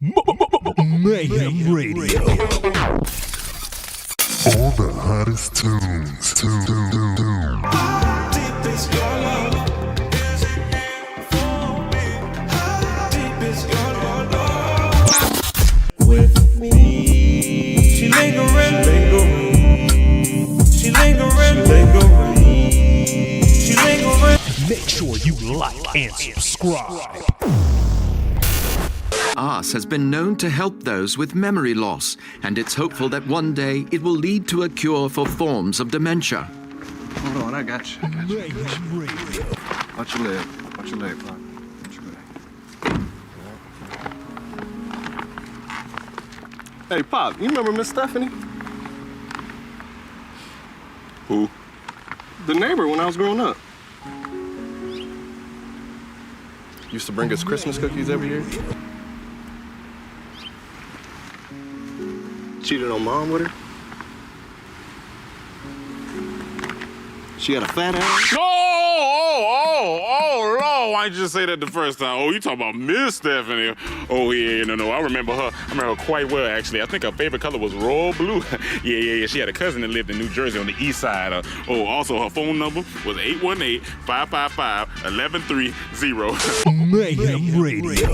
Mayhem Radio. All the hottest tunes. Deep is your love. Is it for me? Deep is your love. With me. She lingering. She lingering. Make sure you like and subscribe. Arse has been known to help those with memory loss, and it's hopeful that one day it will lead to a cure for forms of dementia. Hold on, I got you. Mayhem Radio. Watch your leg, Pop. Watch your leg. Hey, Pop, you remember Miss Stephanie? Who? The neighbor when I was growing up. Used to bring us Christmas cookies every year. Cheated on Mom with her. She had a fat ass. Oh, Lord, why'd you just say that the first time? Oh, you talking about Miss Stephanie. Oh, yeah, no, I remember her. I remember her quite well, actually. I think her favorite color was royal blue. Yeah, she had a cousin that lived in New Jersey on the east side. Also, her phone number was 818-555-1130. Mayhem Radio.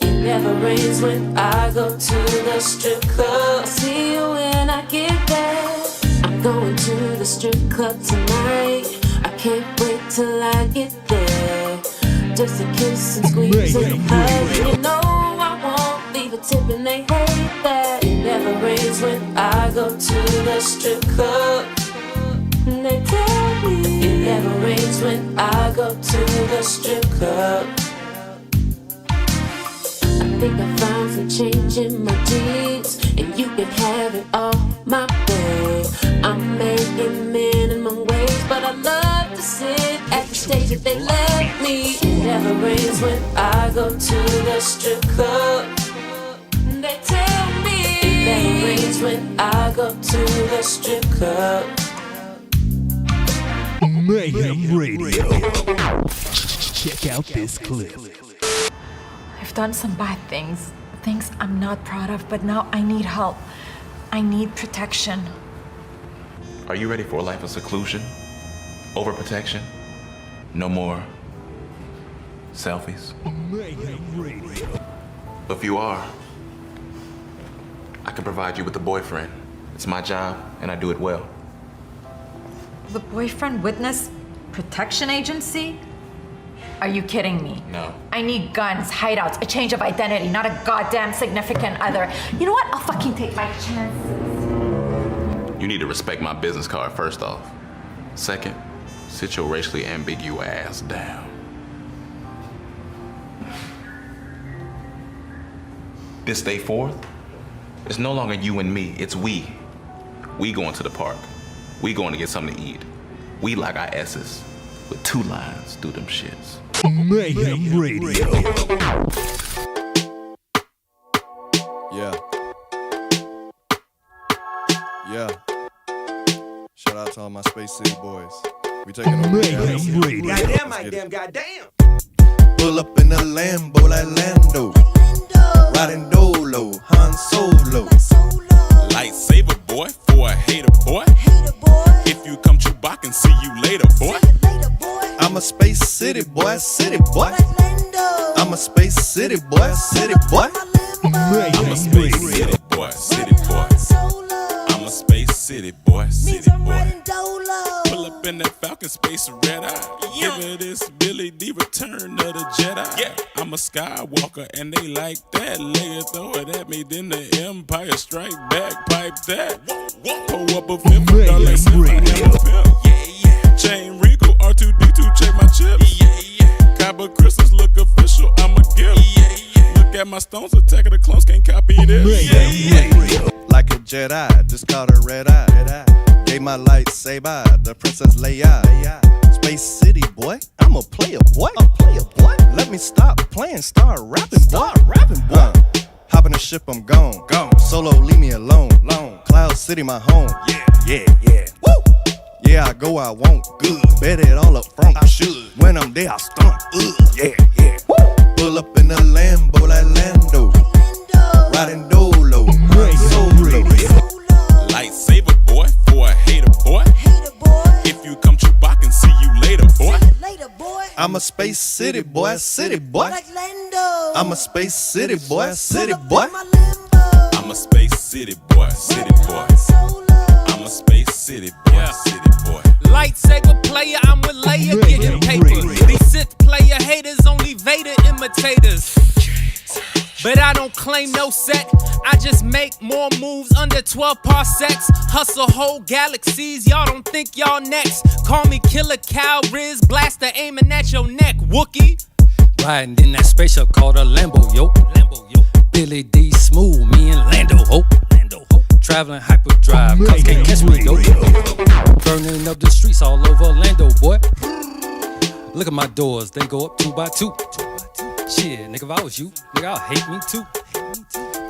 Never rains when I go to the strip club. I'll see you when I get there. I'm going to the strip club tonight. I can't wait till I get there. Just a kiss and squeeze and a hug. You know I won't leave a tip and they hate that. It never rains when I go to the strip club. And they tell me it never rains when I go to the strip club. I think I found some change in my jeans, and you can have it all my way. I'm making minimum wage, but I love to sit at the stage if they let me. It never rains when I go to the strip club. They tell me it never rains when I go to the strip club. Mayhem Radio. Check out this clip. I've done some bad things I'm not proud of, but now I need help. I need protection. Are you ready for a life of seclusion? Overprotection? No more selfies? Mayhem Radio. If you are, I can provide you with a boyfriend. It's my job, and I do it well. The boyfriend witness protection agency? Are you kidding me? No. I need guns, hideouts, a change of identity, not a goddamn significant other. You know what? I'll fucking take my chances. You need to respect my business card, first off. Second, sit your racially ambiguous ass down. This day forth, it's no longer you and me, it's we. We going to the park. We going to get something to eat. We like our S's with 2 lines through them shits. Mayhem Radio. Yeah. Shout out to all my Space City boys. We taking over Mayhem Radio. Goddamn. Pull up in a Lambo like Lando. Riding Dolo, Han Solo. Lightsaber, boy, for a hater, boy. If you come Chewbacca, see you later, boy. I'm a Space City boy, city boy. I'm a Space City boy, city boy. I'm a Space City boy, city boy. I'm a Space City boy, city boy. Pull up in that Falcon Space red eye. Give it this Billy D Return of the Jedi. Yeah. I'm a Skywalker and they like that. Lay it, throw it at me, then the Empire Strike Back. Pipe that. Pull up a $50 Chain Rico, R2D2, check my chips. Kyber crystals look official, I'm a gift. Look at my stones, Attack of the Clones, can't copy this. Like a Jedi, just caught a red eye. Gave my lightsaber, the Princess Leia. Space City boy, I'm a player boy. Let me stop playing, start rapping boy. Hop in the ship, I'm gone. Solo, leave me alone. Cloud City, my home. Yeah. Woo! Yeah, I go, I won't. Good. Bet it all up front. I should. When I'm there, I stunt. Yeah. Woo! Pull up in the Lambo. I'm a space city boy, city boy. I'm a space city boy, city boy. I'm a space city boy, city boy. I'm a space city boy, city boy. Lightsaber player, I'm with Leia getting paper. These Sith player haters only Vader imitators. But I don't claim no set, I just make more moves under 12 parsecs. Hustle whole galaxies, y'all don't think y'all next. Call me Killer Cow, Riz, blaster aiming at your neck, Wookie. Riding in that spaceship called a Lambo, yo. Billy D Smooth, me and Lando, ho. Traveling hyperdrive, cops can't catch me, yo. Burning up the streets all over Orlando, boy. Look at my doors, they go up 2 by 2. Shit, nigga, if I was you, nigga, I'll hate me too.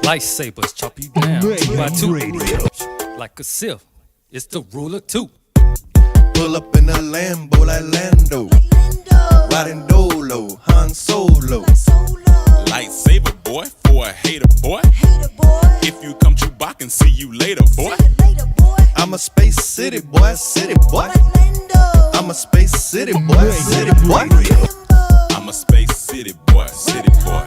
Lightsabers chop you down 2 by 2. Like a Sith, it's the ruler too. Pull up in a Lambo like Lando. Riding Dolo, Han Solo. Lightsaber boy, for a hater boy. If you come Chewbacca, see you later, boy. I'm a space city boy, city boy. I'm a space city boy, city boy. I'm a space city boy, city boy.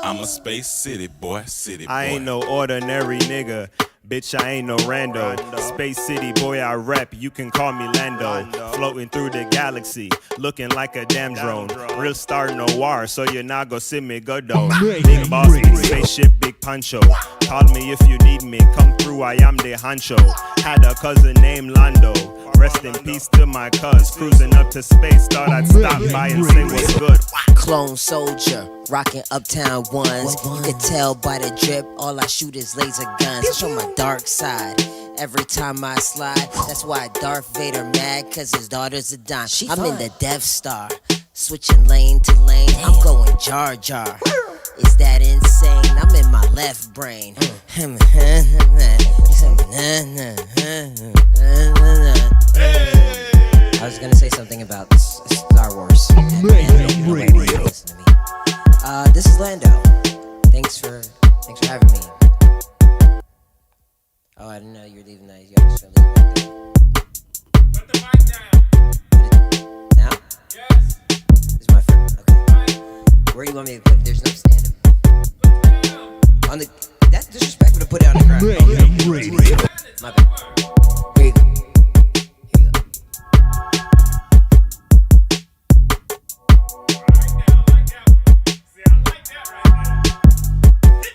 I'm a space city boy, city boy. I ain't no ordinary nigga. Bitch, I ain't no rando. Space city boy, I rap, you can call me Lando. Floating through the galaxy, looking like a damn drone. Real star noir, so you're not gonna see me go though. Big boss, big spaceship, big poncho. Call me if you need me, come through, I am the honcho. Had a cousin named Lando. Rest in peace to my cuz. Cruising up to space, thought I'd stop by and say what's good. Clone soldier, rocking uptown ones. You can tell by the drip, all I shoot is laser guns. Show my dark side every time I slide. That's why Darth Vader mad, cause his daughter's a dime. I'm in the Death Star, switching lane to lane. I'm going Jar Jar. Is that insane? I'm in my left brain. I was gonna say something about Star Wars. Listen to me. This is Lando. Thanks for having me. Oh, I didn't know you were leaving that. You guys are leaving right there. Put the mic down. Now? Yes. This is my friend. Okay. Where do you want me to put it? There's no stand up. On the. That's disrespectful to put it on the ground. Mayhem Radio. My bad. Here you go. Here you go.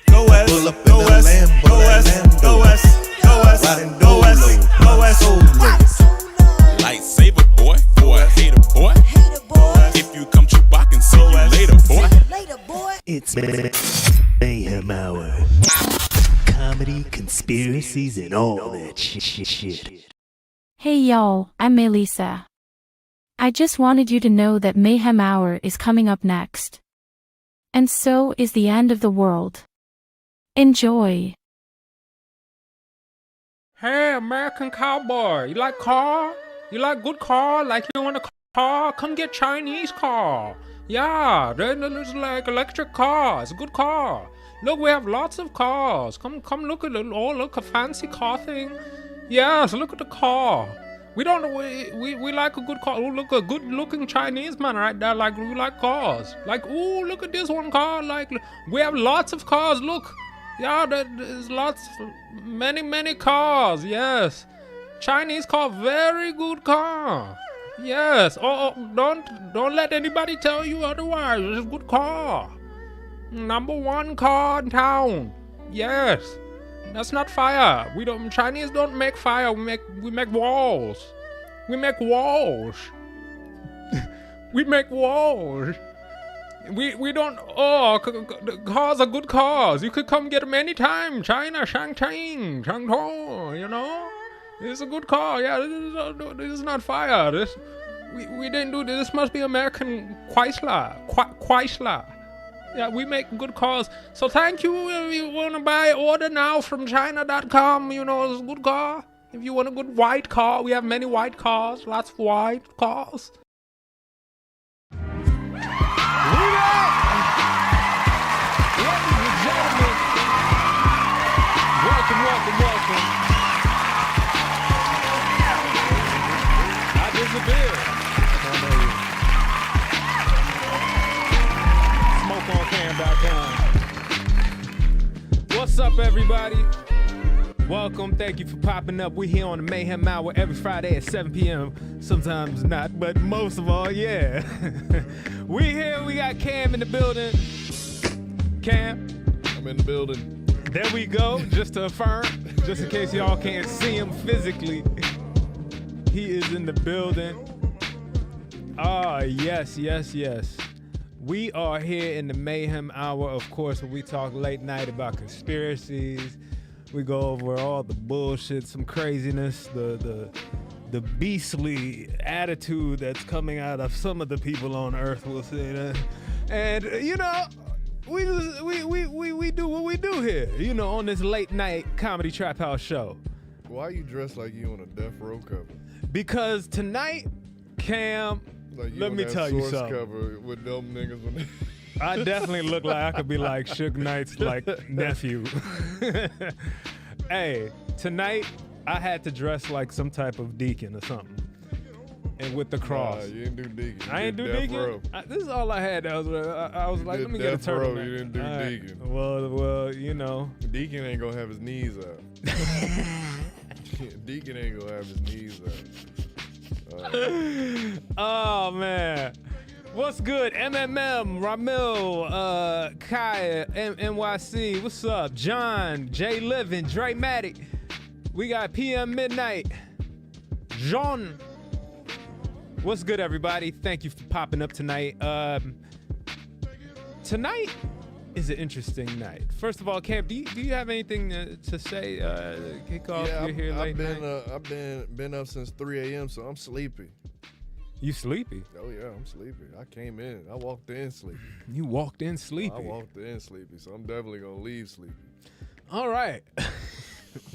Go west, Pull up in go a west, Lambo go like west, Lando. go west, go west, Riding go west, go west, Dolo, go west. Lightsaber boy, for a hater boy. If you come Chewbacca, see you later, boy. It's Mayhem Hour. Comedy, conspiracies, and all that shit. Hey y'all, I'm Melissa. I just wanted you to know that Mayhem Hour is coming up next. And so is the end of the world. Enjoy. Hey, American cowboy, you like car? You like good car? Like you want a car? Come get Chinese car. Yeah, there's like electric car. It's a good car. Look, we have lots of cars. Come look at it. Oh, look, a fancy car thing. Yes, look at the car. We like a good car. Oh, look, a good looking Chinese man right there. Like, we like cars. Like, oh, look at this one car. Like, we have lots of cars. Look. Yeah, there's lots, many cars. Yes. Chinese car, very good car. Yes. Oh, don't let anybody tell you otherwise. It's a good car. Number 1 car in town. Yes. That's not fire. Chinese don't make fire. We make walls. We make walls. We make walls. We don't. Oh, cars are good cars. You could come get them anytime. China, Shangcheng, Changchong. You know, it's a good car. Yeah, this is not fire. We didn't do this. This must be American Chrysler. Yeah, we make good cars. So thank you. If you want to buy, order now from China.com. You know, it's a good car. If you want a good white car, we have many white cars. Lots of white cars. Welcome. I disappeared. What's up, everybody? Welcome. Thank you for popping up. We're here on the Mayhem Hour every Friday at 7 p.m. Sometimes not, but most of all, yeah. We here. We got Cam in the building. Cam. I'm in the building. There we go. Just to affirm, just in case y'all can't see him physically, he is in the building. Yes. We are here in the Mayhem Hour, of course, where we talk late night about conspiracies. We go over all the bullshit, some craziness, the beastly attitude that's coming out of some of the people on Earth, we'll say that. And you know, we do what we do here, you know, on this late night comedy trap house show. Why are you dressed like you on a death row cover? Because tonight, Cam, like let me tell you something. Cover with them niggas when I definitely look like I could be like Suge Knight's like nephew. Hey, tonight I had to dress like some type of deacon or something, and with the cross. Nah, you didn't do deacon. I ain't do deacon. This is all I had. I was like, let me get a turtleneck. You didn't do deacon. Well, you know, deacon ain't gonna have his knees out. Deacon ain't gonna have his knees out. Oh man, what's good? MMM, Ramil, Kaya, NYC, what's up? John, J Livin, Dre Matic. We got PM Midnight. John. What's good, everybody? Thank you for popping up tonight. Tonight is an interesting night. First of all, Cam, do you have anything to say? Kick off. Yeah, You're here late night. I've been up since 3 a.m., so I'm sleepy. You sleepy? Oh yeah, I'm sleepy. I came in. I walked in sleepy. You walked in sleepy? I walked in sleepy, so I'm definitely gonna leave sleepy. All right.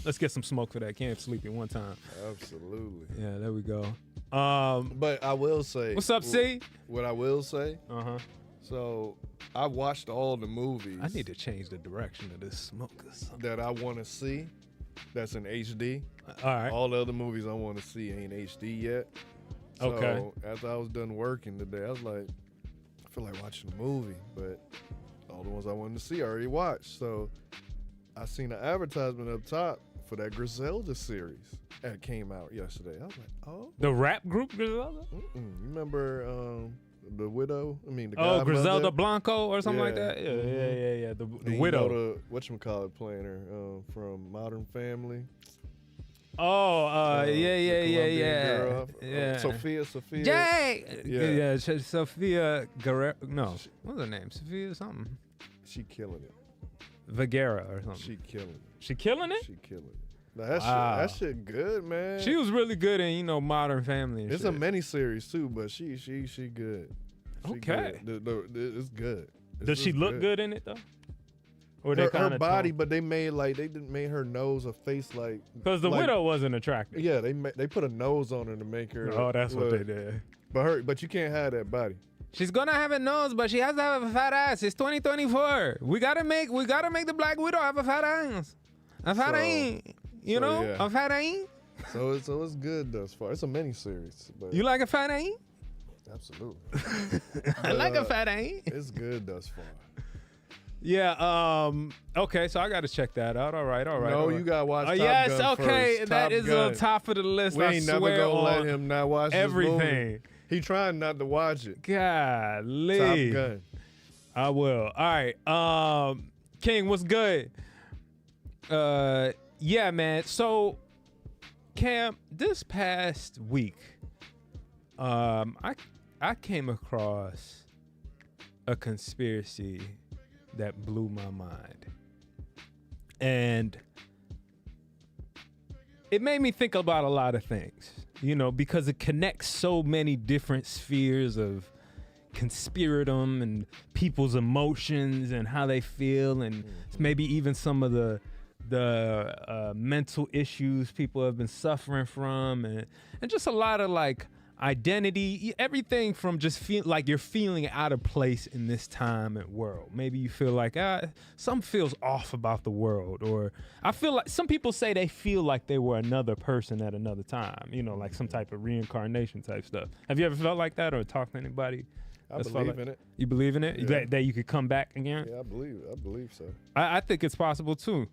Let's get some smoke for that Cam sleepy one time. Absolutely. Yeah, there we go. But I will say. What's up, C? What I will say. Uh-huh. So I watched all the movies. I need to change the direction of this smoke or something. That I want to see. That's in HD. All right. All the other movies I want to see ain't HD yet. So Okay. after I was done working today, I was like, I feel like watching a movie, but all the ones I wanted to see I already watched. So I seen an advertisement up top for that Griselda series that came out yesterday. I was like, oh. The rap group Griselda? You remember the widow? I mean, the Oh, godmother? Griselda Blanco or something like Yeah. that? Yeah. The And widow. You know whatchamacallit playing her from Modern Family. Oh, the yeah. girl. Yeah. Sophia. Jay! Yeah. Sophia Guerrero. No, what's her name? Sophia something. She killing it. Vergara or something. She killing it. She killing it? She killing it. Now, Wow. that shit good, man. She was really good in, Modern Family and It's shit. a miniseries too, but she good. She Okay. good. It's good. Does she look good in it though? Or they her kinda body, but they didn't make her nose or face like because the widow wasn't attractive. Yeah, they put a nose on her to make her. Oh, that's what look. they did. But you can't have that body. She's gonna have a nose, but she has to have a fat ass. It's 2024. We gotta make the Black Widow have a fat ass. A fat ass. yeah. A fat ass. So it's good thus far. It's a miniseries. But You like a fat ass? Absolutely. I like a fat ass. It's good thus far. Yeah. Okay. So I got to check that out. All right. No, you gotta watch. Top Yes. Gun okay. first. That Top is Gun. on top of the list. We I ain't swear never gonna let on him not watch everything. This movie. He trying not to watch it. Golly. Top Gun. I will. All right. King, what's good? Yeah, man. So, Cam, this past week, I came across a conspiracy that blew my mind. And it made me think about a lot of things, because it connects so many different spheres of conspiratum and people's emotions and how they feel, and maybe even some of the mental issues people have been suffering from, and just a lot of like identity, everything from just feel like you're feeling out of place in this time and world. Maybe you feel like something feels off about the world, or I feel like some people say they feel like they were another person at another time, like some type of reincarnation type stuff. Have you ever felt like that or talked to anybody I believe in it. You believe in it? Yeah. That you could come back again? Yeah, I believe so. I think it's possible too.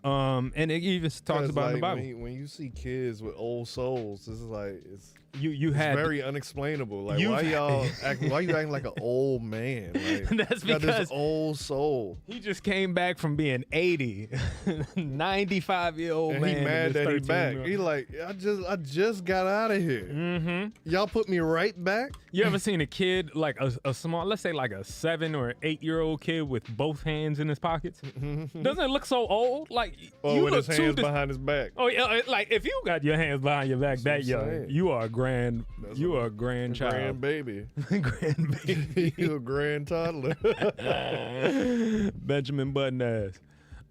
And it even talks about in the Bible. When you see kids with old souls, this is like it's very unexplainable. Like why you acting like an old man? Like, that's got because this old soul. He just came back from being 80, 95-year-old And man. he mad that he back. -year-old. He like, I just got out of here. Mm-hmm. Y'all put me right back. You ever seen a kid like a small, let's say like a 7 or 8-year-old kid with both hands in his pockets? Doesn't it look so old? Like you with look his hands behind his back. Oh yeah, like if you got your hands behind your back that young, saying. you are a grandchild. Grandbaby. Grandbaby. You a grand toddler. Benjamin Button ass.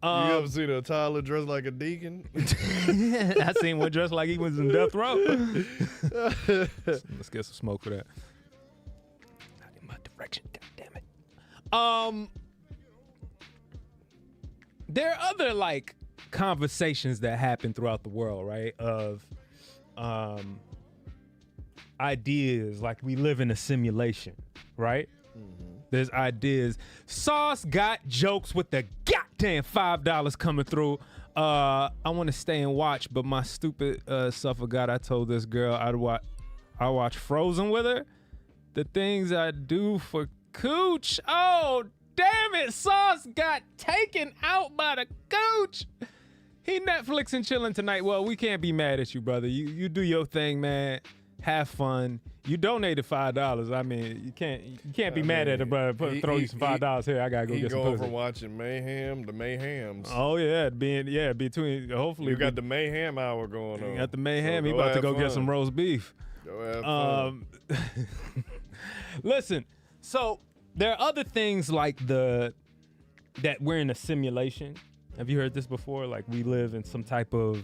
You ever seen a toddler dressed like a deacon? I seen one dressed like he was in death row. Let's get some smoke for that. Not in my direction, god damn it. There are other like conversations that happen throughout the world, right? Of ideas, like we live in a simulation, right? There's ideas. Sauce got jokes with the goddamn $5 coming through. I want to stay and watch, but my stupid self forgot I told this girl I watch Frozen with her. The things I do for Cooch. Oh, damn it. Sauce got taken out by the Cooch. He Netflix and chilling tonight. Well, we can't be mad at you, brother. You do your thing, man. Have fun. You donated $5. I mean, you can't be mad at it, brother. Throw you some $5 here. I gotta go get some pussy. He go from watching Mayhem to Mayhems. Oh yeah, between hopefully you got the Mayhem Hour going on. You got the Mayhem. So He about to go fun. get some roast beef. Go have fun. Listen. So there are other things like that we're in a simulation. Have you heard this before? Like we live in some type of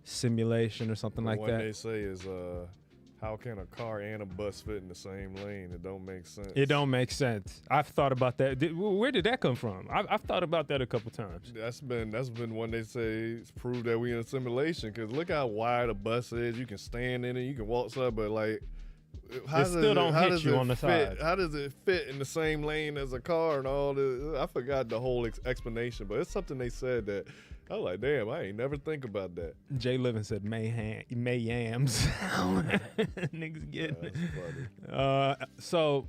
simulation or something like what that. they say is, how can a car and a bus fit in the same lane? It don't make sense. It don't make sense. I've thought about that. Where did that come from? I've thought about that a couple times. That's been one they say prove that we in a simulation. Cause look how wide a bus is. You can stand in it. You can walk up, but like, how does it fit in the same lane as a car and all this? I forgot the whole explanation, but it's something they said that I was like, damn, I ain't never think about that. Jay Livin said Mayhams. Niggas getting it. So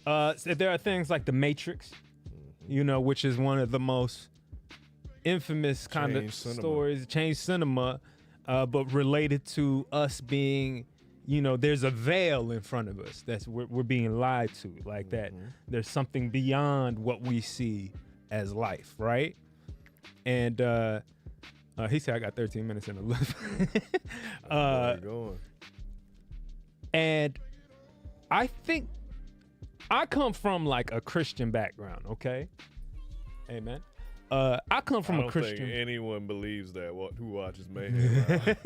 there are things like The Matrix, which is one of the most infamous kind of stories, changed cinema, but related to us being, there's a veil in front of us that's we're being lied to, like that. There's something beyond what we see as life, right? And he said I got 13 minutes in the lift. Going. And I think I come from like a Christian background, okay? Amen. I come from a Christian. I don't think anyone believes that who watches Mayhem.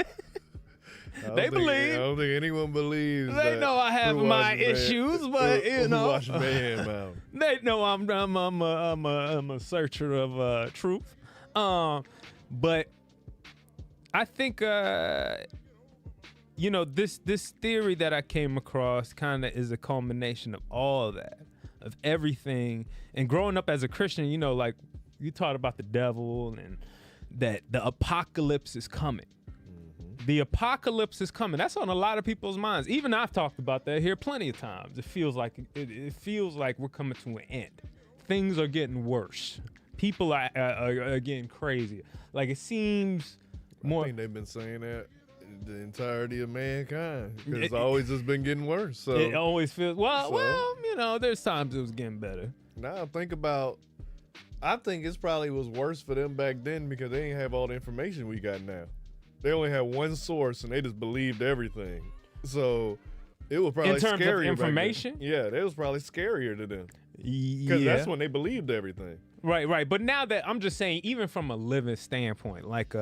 They believe. I don't think anyone believes. They know I have my issues, but who watch Mayhem out. They know I'm a searcher of truth. But I think this theory that I came across kind of is a culmination of all of that, of everything. And growing up as a Christian, like you taught about the devil and that the apocalypse is coming. The apocalypse is coming. That's on a lot of people's minds. Even I've talked about that here plenty of times. It feels like we're coming to an end. Things are getting worse. People are getting crazy. Like it seems more. I think they've been saying that the entirety of mankind. Because it's always just been getting worse. So it always feels there's times it was getting better. Now I think it's probably was worse for them back then because they didn't have all the information we got now. They only had one source and they just believed everything. So it was probably in terms scarier of information. Yeah, that was probably scarier to them. Because that's when they believed everything. Right. But now that I'm just saying, even from a living standpoint, like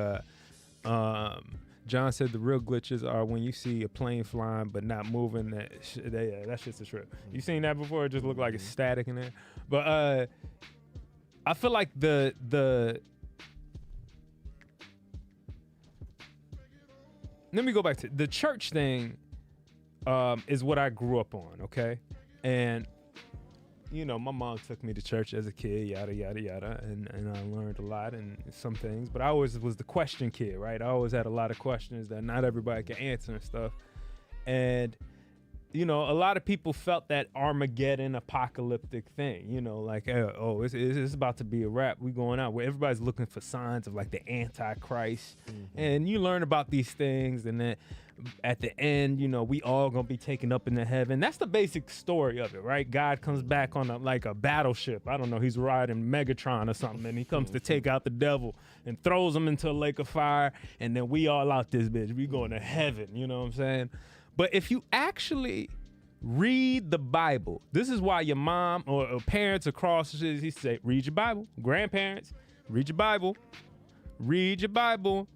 John said, the real glitches are when you see a plane flying but not moving. That shit's a trip. You seen that before? It just looked like it's static in there. But I feel like the let me go back to the church thing. Is what I grew up on. Okay. And you know, my mom took me to church as a kid, yada, yada, yada, and I learned a lot and some things. But I always was the question kid, right? I always had a lot of questions that not everybody could answer and stuff. And, you know, a lot of people felt that Armageddon apocalyptic thing, you know, like, oh, it's about to be a wrap. We going out where everybody's looking for signs of like the Antichrist. And you learn about these things, and then at the end, you know, we all gonna be taken up into heaven. That's the basic story of it, right? God comes back on like a battleship. I don't know, he's riding Megatron or something, and he comes to take out the devil and throws him into a lake of fire, and then we all out this bitch. We going to heaven, you know what I'm saying? But if you actually read the Bible, this is why your mom or parents across the street, he say, read your Bible. Grandparents, read your Bible. Read your Bible.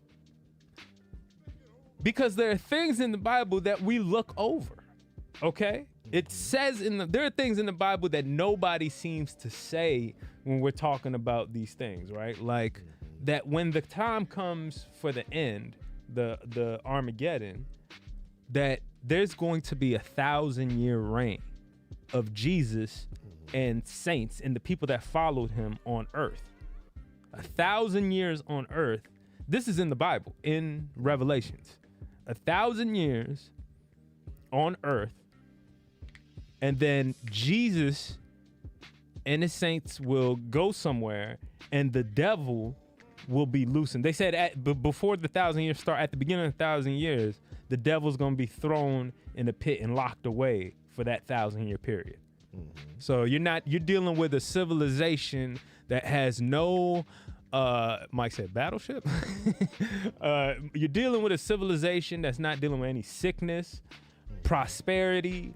Because there are things in the Bible that we look over, okay? It says there are things in the Bible that nobody seems to say when we're talking about these things, right? Like that when the time comes for the end, the Armageddon, that there's going to be 1,000-year reign of Jesus and saints and the people that followed him on earth. 1,000 years on earth. This is in the Bible, in Revelations. 1,000 years on earth, and then Jesus and his saints will go somewhere, and the devil will be loosened. They said before the 1,000 years start, at the beginning of 1,000 years, the devil's gonna be thrown in a pit and locked away for that 1,000-year period. So you're dealing with a civilization that has no. Mike said battleship. You're dealing with a civilization that's not dealing with any sickness, prosperity,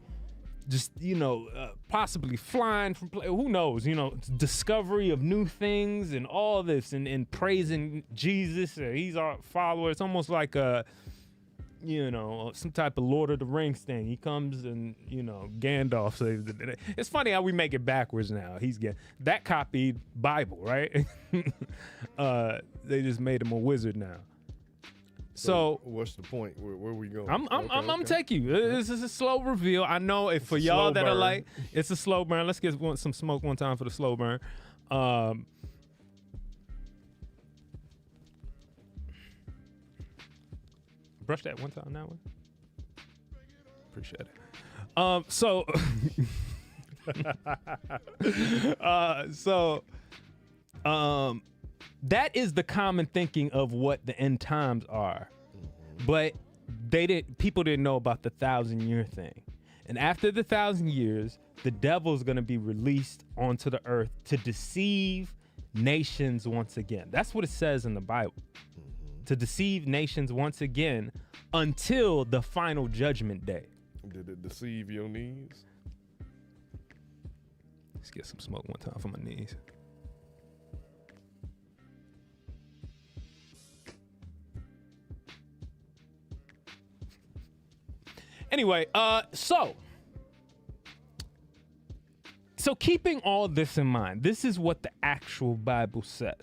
just, you know, possibly flying from, who knows, you know, discovery of new things and all this and praising Jesus. He's our follower. It's almost like you know, some type of Lord of the Rings thing. He comes and, you know, Gandalf saves the day. It's funny how we make it backwards now. That copied Bible, right? They just made him a wizard now. So what's the point? Where we going? I'm taking you. This is a slow reveal. I know if for y'all that are like, it's a slow burn. Let's get some smoke one time for the slow burn. Brush that one time that way. Appreciate it. That is the common thinking of what the end times are. But people didn't know about the 1,000-year thing. And after the 1,000 years, the devil's gonna be released onto the earth to deceive nations once again. That's what it says in the Bible. To deceive nations once again until the final judgment day. Did it deceive your knees? Let's get some smoke one time for my knees. Anyway, so keeping all this in mind, this is what the actual Bible says.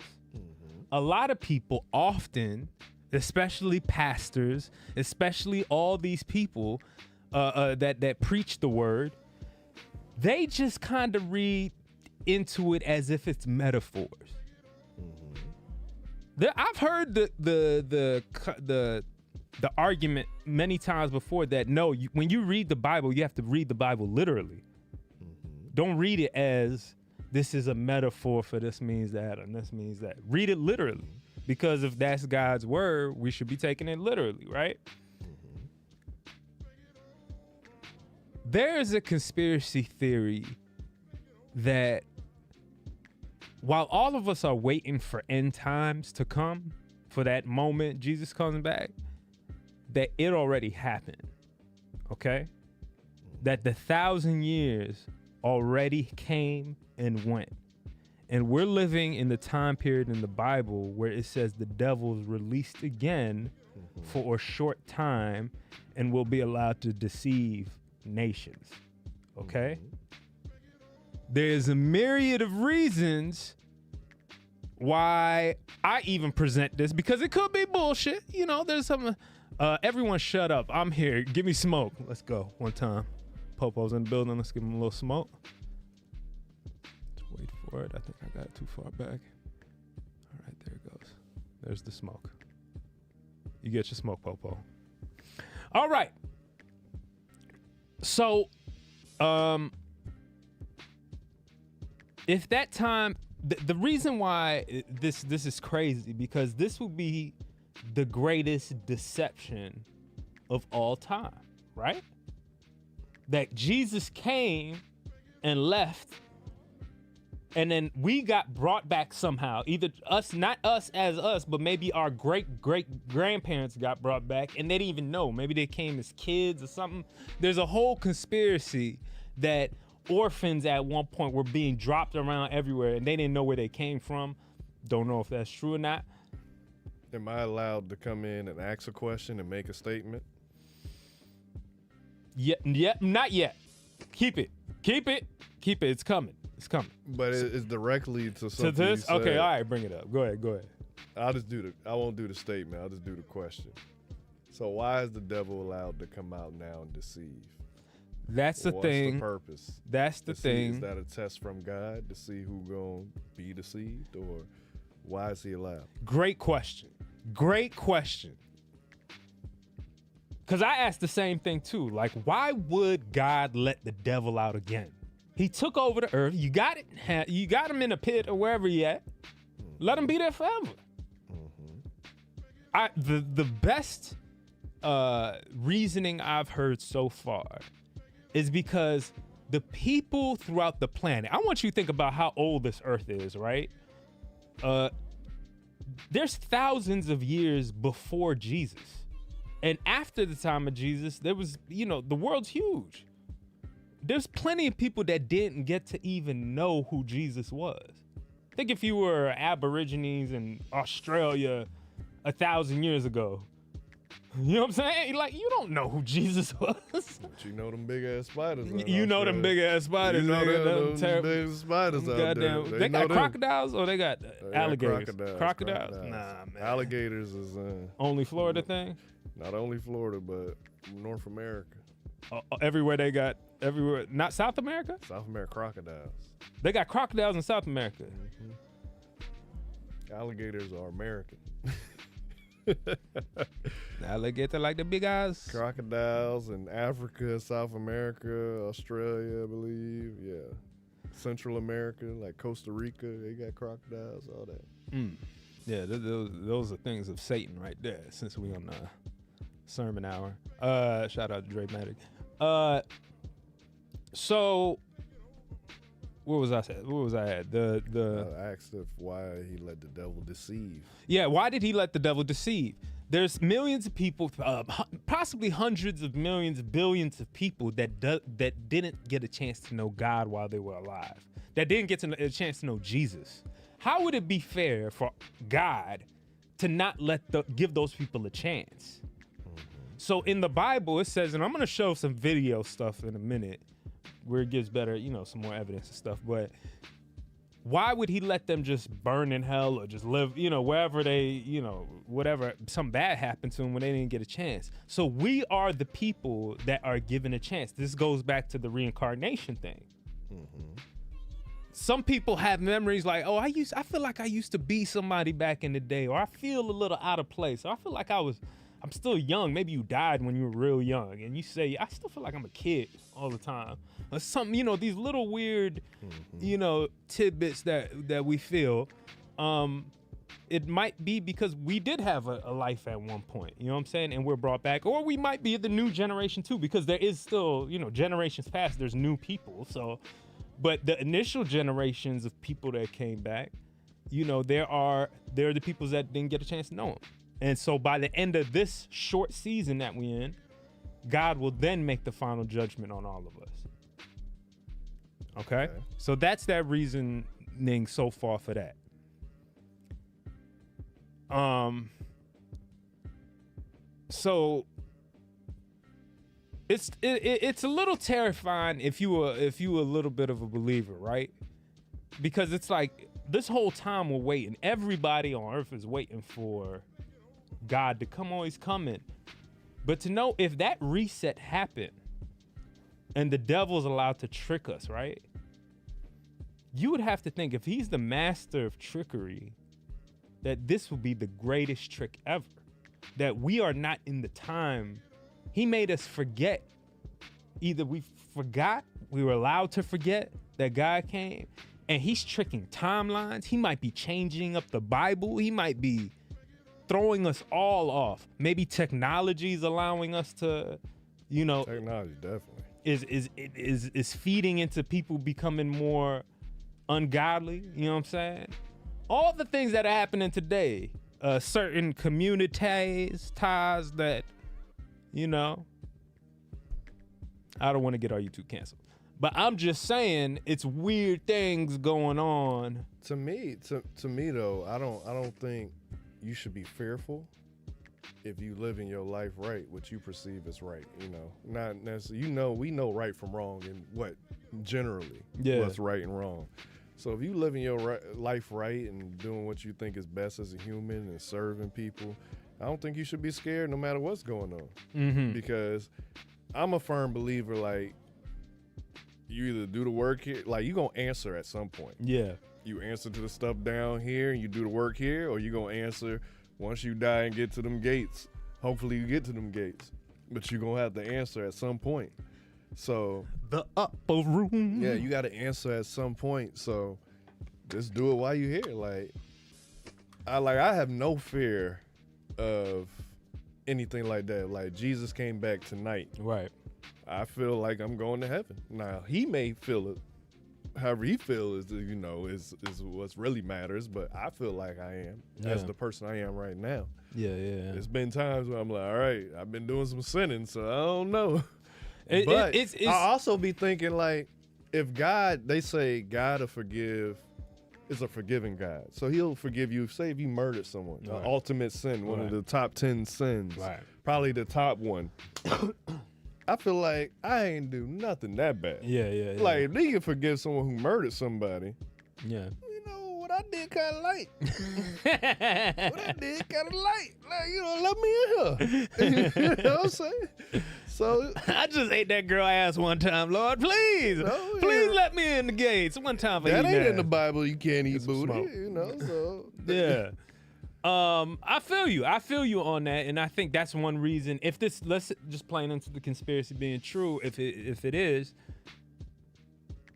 A lot of people often, especially pastors, especially all these people that preach the word, they just kind of read into it as if it's metaphors. I've heard the argument many times before that no, when you read the Bible, you have to read the Bible literally. Don't read it as this is a metaphor for this means that and this means that. Read it literally, because if that's God's word, we should be taking it literally, right? There is a conspiracy theory that while all of us are waiting for end times to come, for that moment Jesus comes back, that it already happened, okay? That the 1,000 years already came and went. And we're living in the time period in the Bible where it says the devil's released again for a short time and will be allowed to deceive nations, okay? There's a myriad of reasons why I even present this, because it could be bullshit. You know, there's some, everyone shut up. I'm here. Give me smoke. Let's go one time. Popo's in the building. Let's give him a little smoke. Let's wait for it. I think I got it too far back. All right, there it goes. There's the smoke. You get your smoke, Popo. All right. So, if that time, the reason why this is crazy, because this will be the greatest deception of all time, right? That Jesus came and left, and then we got brought back somehow. Either us, not us as us, but maybe our great-great-grandparents got brought back, and they didn't even know. Maybe they came as kids or something. There's a whole conspiracy that orphans at one point were being dropped around everywhere, and they didn't know where they came from. Don't know if that's true or not. Am I allowed to come in and ask a question and make a statement? Yeah, not yet. Keep it. It's coming. But it's directly to something. To this? Okay, all right, bring it up. Go ahead. I won't do the statement. I'll just do the question. So why is the devil allowed to come out now and deceive? That's the thing. What's the purpose? That's the thing. Is that a test from God to see who gonna be deceived, or why is he allowed? Great question. Because I asked the same thing too. Like, why would God let the devil out again? He took over the earth. You got him in a pit or wherever he at. Let him be there forever. The best reasoning I've heard so far is because the people throughout the planet, I want you to think about how old this earth is, right? There's thousands of years before Jesus. And after the time of Jesus, there was, the world's huge. There's plenty of people that didn't get to even know who Jesus was. Think if you were Aborigines in Australia 1,000 years ago. You know what I'm saying? Like, you don't know who Jesus was. But you know them big ass spiders. You know them big ass spiders. You know them big spiders out there. They got crocodiles or they got alligators? Crocodiles. Nah, man. Alligators is only Florida thing? Not only Florida, but North America. Everywhere. Not South America? South America crocodiles. They got crocodiles in South America. Alligators are American. Alligator like the big eyes? Crocodiles in Africa, South America, Australia, I believe. Yeah. Central America, like Costa Rica, they got crocodiles, all that. Yeah, those are things of Satan right there, since we on Sermon Hour. Shout out to Dre Matic. So where was I at? I asked if why he let the devil deceive. Yeah, why did he let the devil deceive? There's millions of people, possibly hundreds of millions, billions of people that didn't get a chance to know God while they were alive. That didn't get a chance to know Jesus. How would it be fair for God to not give those people a chance? So in the Bible, it says, and I'm going to show some video stuff in a minute where it gives better, some more evidence and stuff. But why would he let them just burn in hell or just live, wherever they, whatever, something bad happened to them when they didn't get a chance? So we are the people that are given a chance. This goes back to the reincarnation thing. Some people have memories like, oh, I feel like I used to be somebody back in the day, or I feel a little out of place, or I feel like I'm still young. Maybe you died when you were real young, and you say, I still feel like I'm a kid all the time. Or something, these little weird, tidbits that we feel. It might be because we did have a life at one point, you know what I'm saying? And we're brought back. Or we might be the new generation too, because there is still, generations past, there's new people. So, but the initial generations of people that came back, there are the people that didn't get a chance to know him. And so by the end of this short season that we're in, God will then make the final judgment on all of us. Okay? So that's that reasoning so far for that. So it's a little terrifying if you were a little bit of a believer, right? Because it's like this whole time we're waiting. Everybody on earth is waiting for God to come on. He's coming. But to know if that reset happened, and the devil's allowed to trick us, right? You would have to think, if he's the master of trickery, that this will be the greatest trick ever. That we are not in the time. He made us forget. Either we forgot, we were allowed to forget that God came, and he's tricking timelines. He might be changing up the Bible. He might be throwing us all off. Maybe technology's allowing us to, technology definitely is feeding into people becoming more ungodly. You know what I'm saying? All the things that are happening today, certain communities, ties that, I don't want to get our YouTube canceled, but I'm just saying it's weird things going on. To me though, I don't think you should be fearful if you living your life right, what you perceive as right. Not necessarily. We know right from wrong and what generally what's right and wrong. So if you living your life right and doing what you think is best as a human and serving people, I don't think you should be scared no matter what's going on. Mm-hmm. Because I'm a firm believer, like, you either do the work here, like, you gonna answer at some point. Yeah. You answer to the stuff down here and you do the work here, or you gonna answer once you die and get to them gates. Hopefully you get to them gates, but you gonna have to answer at some point. So the upper room. Yeah, you got to answer at some point. So just do it while you're here. Like I have no fear of anything like that. Like, Jesus came back tonight. Right. I feel like I'm going to heaven. Now, he may feel it however he feels is what's really matters, but I feel like I am as the person I am right now. Yeah. It's been times where I'm like, all right, I've been doing some sinning, so I don't know. But I also be thinking, like, if they say God will forgive, is a forgiving God. So he'll forgive you, say if you murdered someone, the ultimate sin, one of the top 10 sins, probably the top one. I feel like I ain't do nothing that bad. Yeah. Like, if they can forgive someone who murdered somebody, yeah. What I did kind of light. Like, let me in here. You know what I'm saying? So I just ate that girl ass one time, Lord. Please let me in the gates one time for that eating ain't ass. in the Bible. You can't eat booty. Smoke. So yeah. I feel you on that, and I think that's one reason. If this, let's just playing into the conspiracy being true, if it is,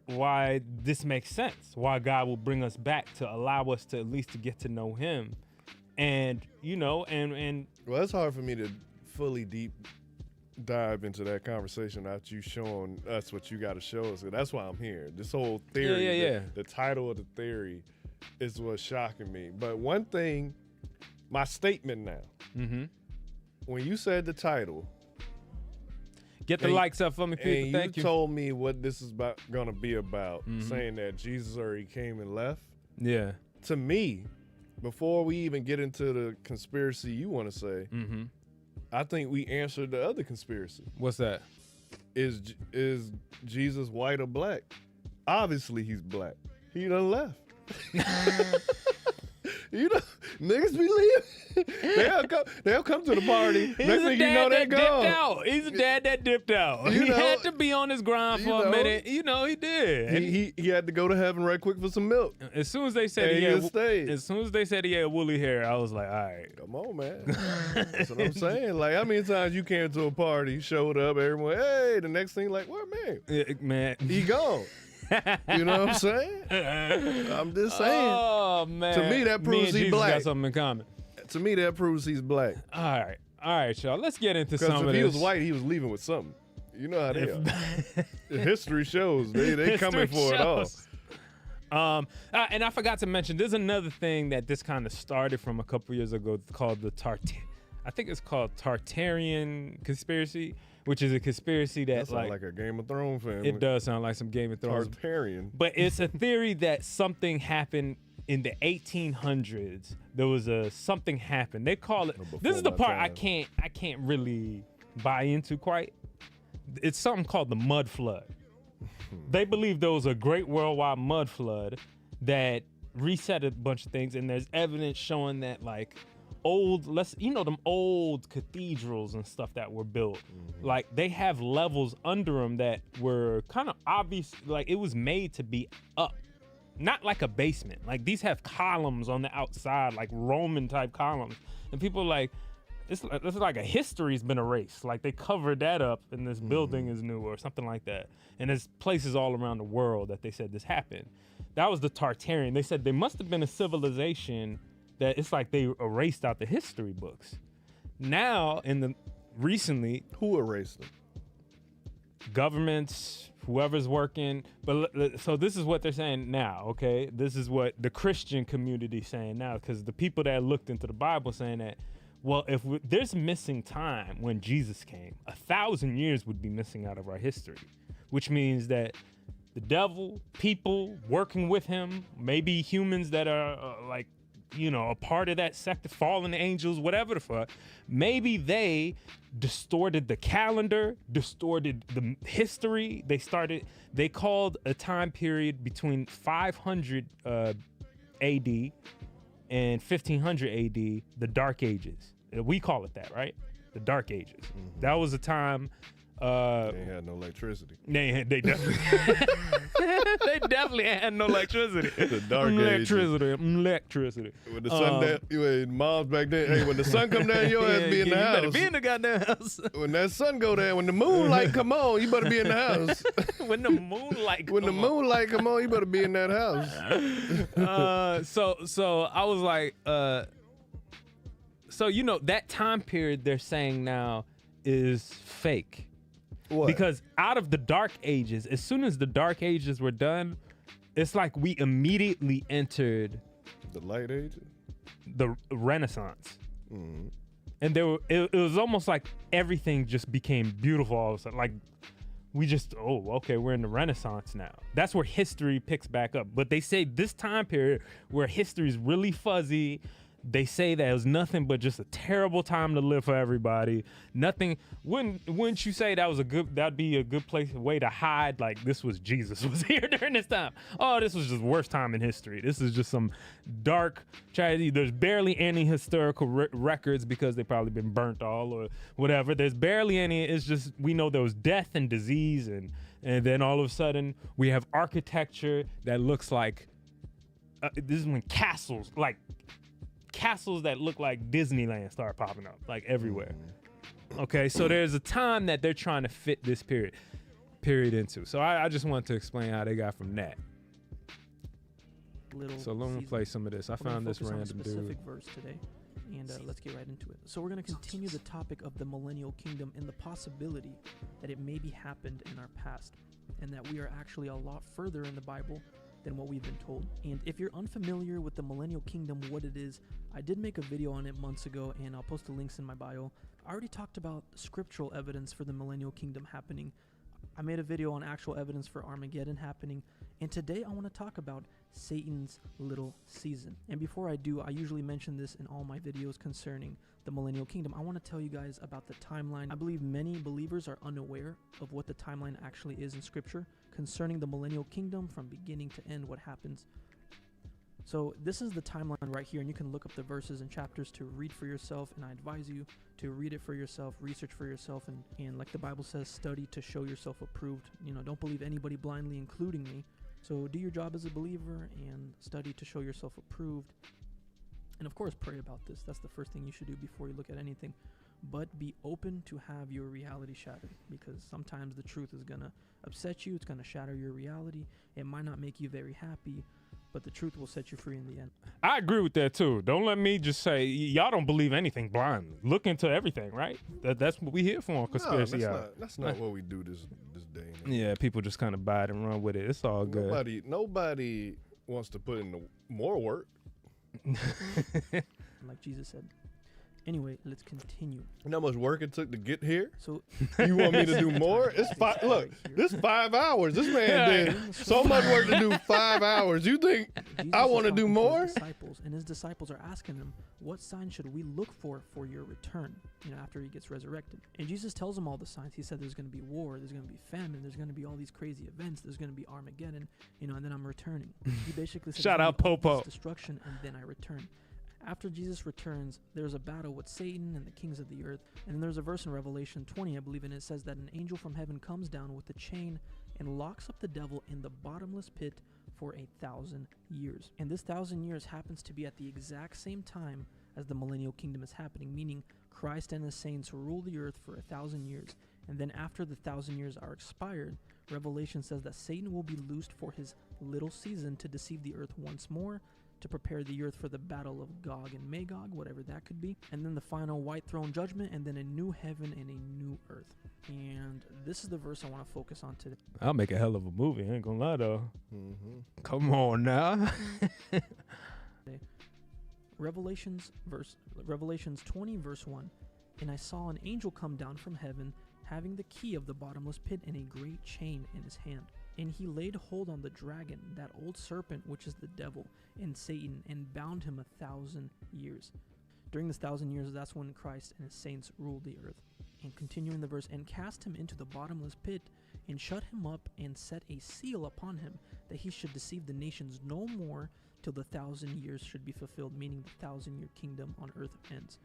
why this makes sense. Why God will bring us back to allow us to at least to get to know Him, and and well, it's hard for me to fully deep dive into that conversation after you showing us what you got to show us. That's why I'm here. This whole theory, the title of the theory, is what's shocking me. But one thing, my statement now, when you said the title, get the likes up for me, people. And Thank you. told me what this is gonna be about, saying that Jesus already came and left. Yeah. To me, before we even get into the conspiracy you want to say, I think we answered the other conspiracy. What's that? Is Jesus white or black? Obviously, he's black. He done left. Niggas be leaving. They'll come to the party. Next thing you know, they go. He's a dad that dipped out. He had to be on his grind for a minute. He did. He had to go to heaven right quick for some milk. As soon as they said he had woolly hair, I was like, all right. Come on, man. That's what I'm saying. Like, how many times you came to a party, showed up, everyone, hey, the next thing, like, where man? Yeah, man. He gone. You know what I'm saying? I'm just saying. Oh, man. To me, that proves he's black. Got something in common. To me, that proves he's black. All right, y'all. Let's get into some of this. Because if he was white, he was leaving with something. You know how they are. The history shows they coming for it all. And I forgot to mention, there's another thing that this kind of started from a couple years ago called I think it's called Tartarian conspiracy, which is a conspiracy that like a Game of Thrones family. It does sound like some Game of Thrones. Tartarian. But it's a theory that something happened in the 1800s. There was something happened. They call it. This is the part I can't really buy into quite. It's something called the mud flood. They believe there was a great worldwide mud flood that reset a bunch of things, and there's evidence showing that like old, them old cathedrals and stuff that were built. Like they have levels under them that were kind of obvious, like it was made to be up, not like a basement. Like these have columns on the outside, like Roman type columns, and people like it's like a history's been erased. Like they covered that up and this building is new or something like that. And there's places all around the world that they said this happened. That was the Tartarian. They said they must have been a civilization that it's like they erased out the history books. Now, recently, who erased them? Governments, whoever's working. But so this is what they're saying now, okay? This is what the Christian community is saying now, because the people that looked into the Bible saying that, well, if there's missing time when Jesus came, 1,000 years would be missing out of our history, which means that the devil, people working with him, maybe humans that are a part of that sect, fallen angels, whatever the fuck, maybe they distorted the calendar, distorted the history. They called a time period between 500 AD and 1500 AD the Dark Ages. We call it that, right? The Dark Ages. That was a time. They had no electricity. They definitely they definitely had no electricity. The Dark Electricity. When the sun down, moms back then, hey, when the sun come down, your ass be in the house. You better be in the goddamn house. When that sun go down, when the moonlight come on, you better be in the house. When the moonlight come on, you better be in that house. So I was like, that time period they're saying now is fake. What? Because out of the Dark Ages, as soon as the Dark Ages were done, it's like we immediately entered the Light Ages, the Renaissance. And it was almost like everything just became beautiful all of a sudden. Like we just, we're in the Renaissance now. That's where history picks back up. But they say this time period where history is really fuzzy, they say that it was nothing but just a terrible time to live for everybody. Nothing. Wouldn't you say that'd be a good way to hide? Like this was Jesus was here during this time. Oh, this was just worst time in history. This is just some dark tragedy. There's barely any historical records because they probably been burnt all or whatever. There's barely any. It's just we know there was death and disease and then all of a sudden we have architecture that looks like this is when castles that look like Disneyland start popping up like everywhere. Okay, so there's a time that they're trying to fit this period into. So I just wanted to explain how they got from that. So let me play some of this. I found this random dude. Specific verse today, and let's get right into it. So we're going to continue the topic of the millennial kingdom and the possibility that it maybe happened in our past, and that we are actually a lot further in the Bible than what we've been told. And if you're unfamiliar with the millennial kingdom, what it is, I did make a video on it months ago, and I'll post the links in my bio. I already talked about scriptural evidence for the millennial kingdom happening. I made a video on actual evidence for Armageddon happening, and today I want to talk about Satan's little season. And before I do, I usually mention this in all my videos concerning the millennial kingdom. I want to tell you guys about the timeline. I believe many believers are unaware of what the timeline actually is in scripture concerning the millennial kingdom from beginning to end, what happens. So this is the timeline right here, and you can look up the verses and chapters to read for yourself, and I advise you to read it for yourself, research for yourself, and like the Bible says, study to show yourself approved. Don't believe anybody blindly, including me. So do your job as a believer and study to show yourself approved. And of course, pray about this. That's the first thing you should do before you look at anything. But be open to have your reality shattered, because sometimes the truth is going to upset you. It's going to shatter your reality. It might not make you very happy, but the truth will set you free in the end. I agree with that too. Don't let me just say y'all don't believe anything blindly. Look into everything, right? That's what we here for on Conspiracy Hour. That's not what we do this day. Yeah, people just kind of buy it and run with it. It's all good. Nobody wants to put in more work. Like Jesus said. Anyway, let's continue. You know how much work it took to get here? So you want me to do more? It's look, this 5 hours. This man did so much work to do 5 hours. You think Jesus I want to do more? His disciples are asking him, what sign should we look for your return, after he gets resurrected? And Jesus tells them all the signs. He said there's going to be war, there's going to be famine, there's going to be all these crazy events, there's going to be Armageddon, and then I'm returning. He basically said, shout out Popo. Destruction, and then I return. After Jesus returns, there's a battle with Satan and the kings of the earth. And then there's a verse in Revelation 20, I believe, and it says that an angel from heaven comes down with a chain and locks up the devil in the bottomless pit for 1,000 years. And this 1,000 years happens to be at the exact same time as the millennial kingdom is happening, meaning Christ and his saints rule the earth for 1,000 years. And then after the 1,000 years are expired, Revelation says that Satan will be loosed for his little season to deceive the earth once more, to prepare the earth for the battle of Gog and Magog, whatever that could be. And then the final white throne judgment, and then a new heaven and a new earth. And this is the verse I want to focus on today. I'll make a hell of a movie, I ain't gonna lie though. Mm-hmm. Come on now. Revelations 20 verse 1. And I saw an angel come down from heaven, having the key of the bottomless pit and a great chain in his hand. And he laid hold on the dragon, that old serpent which is the devil and Satan, and bound him 1,000 years. During this 1,000 years, that's when Christ and his saints ruled the earth. And continuing the verse, and cast him into the bottomless pit, and shut him up, and set a seal upon him, that he should deceive the nations no more, till the 1,000 years should be fulfilled, meaning the 1,000-year kingdom on earth ends.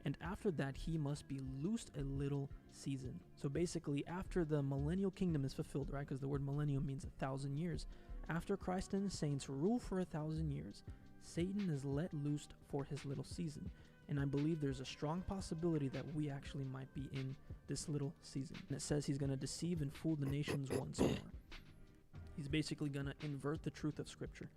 And after that he must be loosed a little season. So basically, after the millennial kingdom is fulfilled, right, because the word millennium means 1,000 years, after Christ and his saints rule for 1,000 years, Satan is let loose for his little season. And I believe there's a strong possibility that we actually might be in this little season. And it says he's going to deceive and fool the nations once more. He's basically going to invert the truth of Scripture.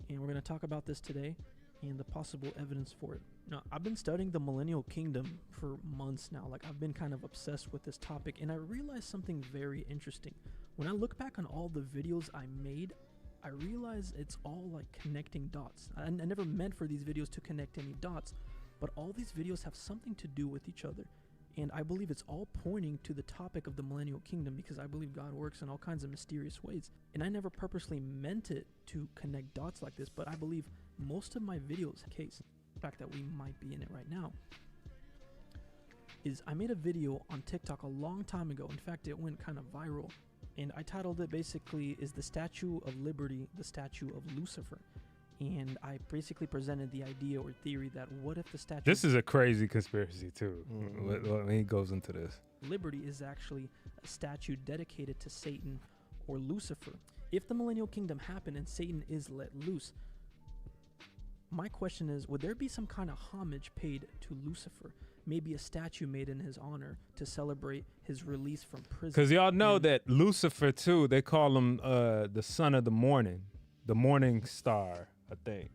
And we're going to talk about this today and the possible evidence for it. Now, I've been studying the millennial kingdom for months now. Like, I've been kind of obsessed with this topic, and I realized something very interesting. When I look back on all the videos I made, I realize it's all like connecting dots. I never meant for these videos to connect any dots, but all these videos have something to do with each other. And I believe it's all pointing to the topic of the millennial kingdom, because I believe God works in all kinds of mysterious ways. And I never purposely meant it to connect dots like this, but I believe most of my videos, case the fact that we might be in it right now, is I made a video on TikTok a long time ago. In fact, it went kind of viral. And I titled it basically, is the Statue of Liberty the statue of Lucifer? And I basically presented the idea or theory that what if the statue... This is a crazy conspiracy too, when he goes into this. Liberty is actually a statue dedicated to Satan or Lucifer. If the millennial kingdom happened and Satan is let loose, my question is, would there be some kind of homage paid to Lucifer? Maybe a statue made in his honor to celebrate his release from prison. Because y'all know that Lucifer too, they call him the son of the morning star, I think.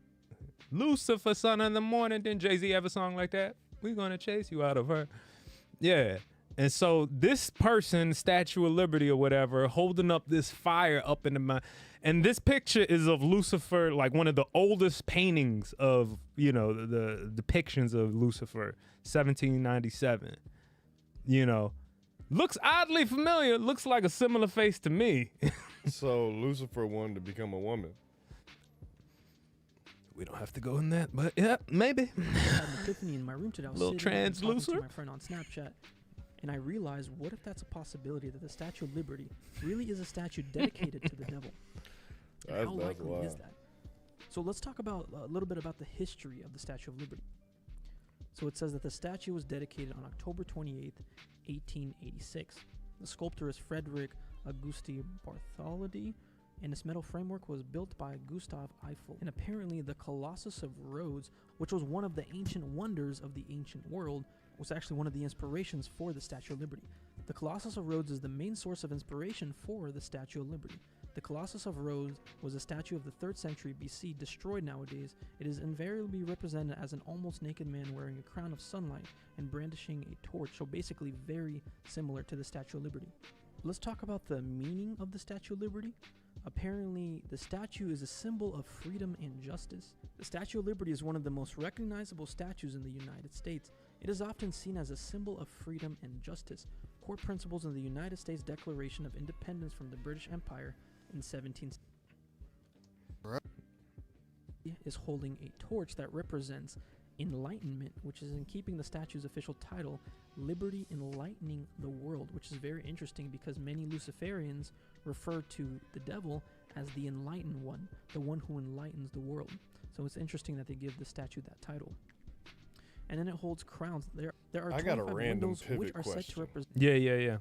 Lucifer, son of the morning. Didn't Jay-Z have a song like that? We're gonna chase you out of her. Yeah. And so this person, Statue of Liberty or whatever, holding up this fire up in the mountain. And this picture is of Lucifer, like one of the oldest paintings of, you know, the depictions of Lucifer, 1797. You know, looks oddly familiar. Looks like a similar face to me. So Lucifer wanted to become a woman. We don't have to go in that, but yeah, maybe. I had an epiphany in my room today. I was little translucent. to my friend on Snapchat, and I realized, what if that's a possibility that the Statue of Liberty really is a statue dedicated to the devil? And how likely is that? So let's talk about a little bit about the history of the Statue of Liberty. So it says that the statue was dedicated on October 28th, 1886. The sculptor is Frederick Auguste Bartholdi, and its metal framework was built by Gustav Eiffel. And apparently the Colossus of Rhodes, which was one of the ancient wonders of the ancient world, was actually one of the inspirations for the Statue of Liberty. The Colossus of Rhodes is the main source of inspiration for the Statue of Liberty. The Colossus of Rhodes was a statue of the 3rd century BC, destroyed nowadays. It is invariably represented as an almost naked man wearing a crown of sunlight and brandishing a torch, so basically very similar to the Statue of Liberty. Let's talk about the meaning of the Statue of Liberty. Apparently, the statue is a symbol of freedom and justice. The Statue of Liberty is one of the most recognizable statues in the United States. It is often seen as a symbol of freedom and justice, core principles in the United States Declaration of Independence from the British Empire in 1760. Is holding a torch that represents enlightenment, which is in keeping the statue's official title, Liberty Enlightening the World, which is very interesting because many Luciferians refer to the devil as the enlightened one, the one who enlightens the world. So it's interesting that they give the statue that title. and then it holds crowns. There are I got a 25 random windows pivot which are set to question. represent. Yeah.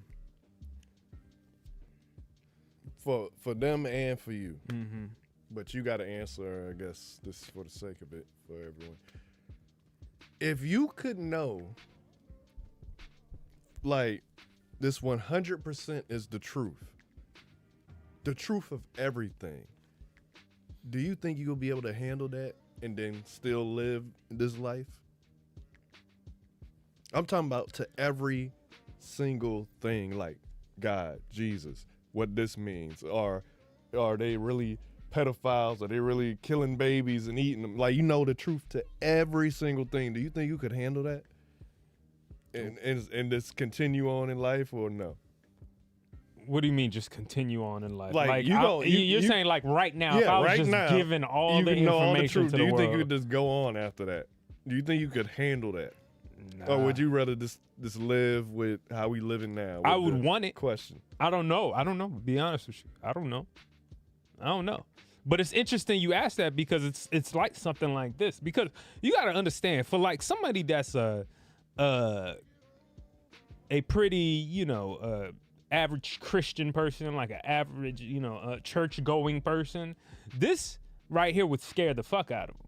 For them and for you. Mm-hmm. But you got to answer, I guess, this is for the sake of it, for everyone. If you could know, like, this 100% is the truth of everything, do you think you'll be able to handle that and then still live this life? I'm talking about to every single thing, like God, Jesus, what this means. Are they really pedophiles? Are they really killing babies and eating them? Like, you know the truth to every single thing. Do you think you could handle that? And just continue on in life, or no? What do you mean, just continue on in life? Like, you're saying like right now, yeah, if I was right just now, given all you the can know all the information truth. to Do the you think you world. could just go on after that? Do you think you could handle that? Nah. Or would you rather just live with how we living now? I would want it. Question. I don't know. Be honest with you. I don't know. But it's interesting you ask that, because it's like something like this. Because you got to understand, for like somebody that's a pretty, average Christian person, like an average, church going person, this right here would scare the fuck out of them.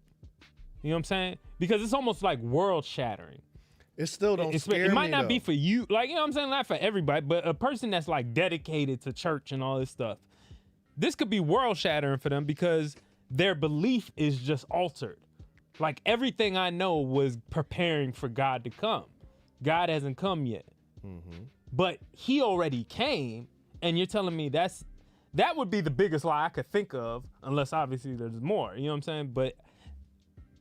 You know what I'm saying? Because it's almost like world shattering. It still don't scare me. It might not be though. for you, like, you know what I'm saying, not for everybody, but a person that's like dedicated to church and all this stuff, this could be world shattering for them, because their belief is just altered. Like, everything I know was preparing for God to come. God hasn't come yet. Mm-hmm. But he already came, and you're telling me that would be the biggest lie I could think of, unless obviously there's more. You know what I'm saying? But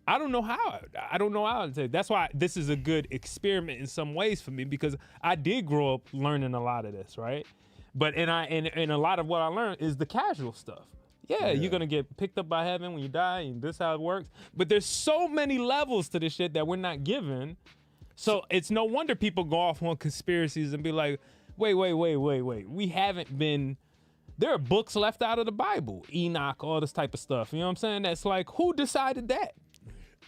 I don't know how. to say. That's why this is a good experiment in some ways for me, because I did grow up learning a lot of this, right? But and a lot of what I learned is the casual stuff. Yeah, you're gonna get picked up by heaven when you die, and this is how it works. But there's so many levels to this shit that we're not given. So it's no wonder people go off on conspiracies and be like, wait. We haven't been. There are books left out of the Bible, Enoch, all this type of stuff. You know what I'm saying? That's like, who decided that?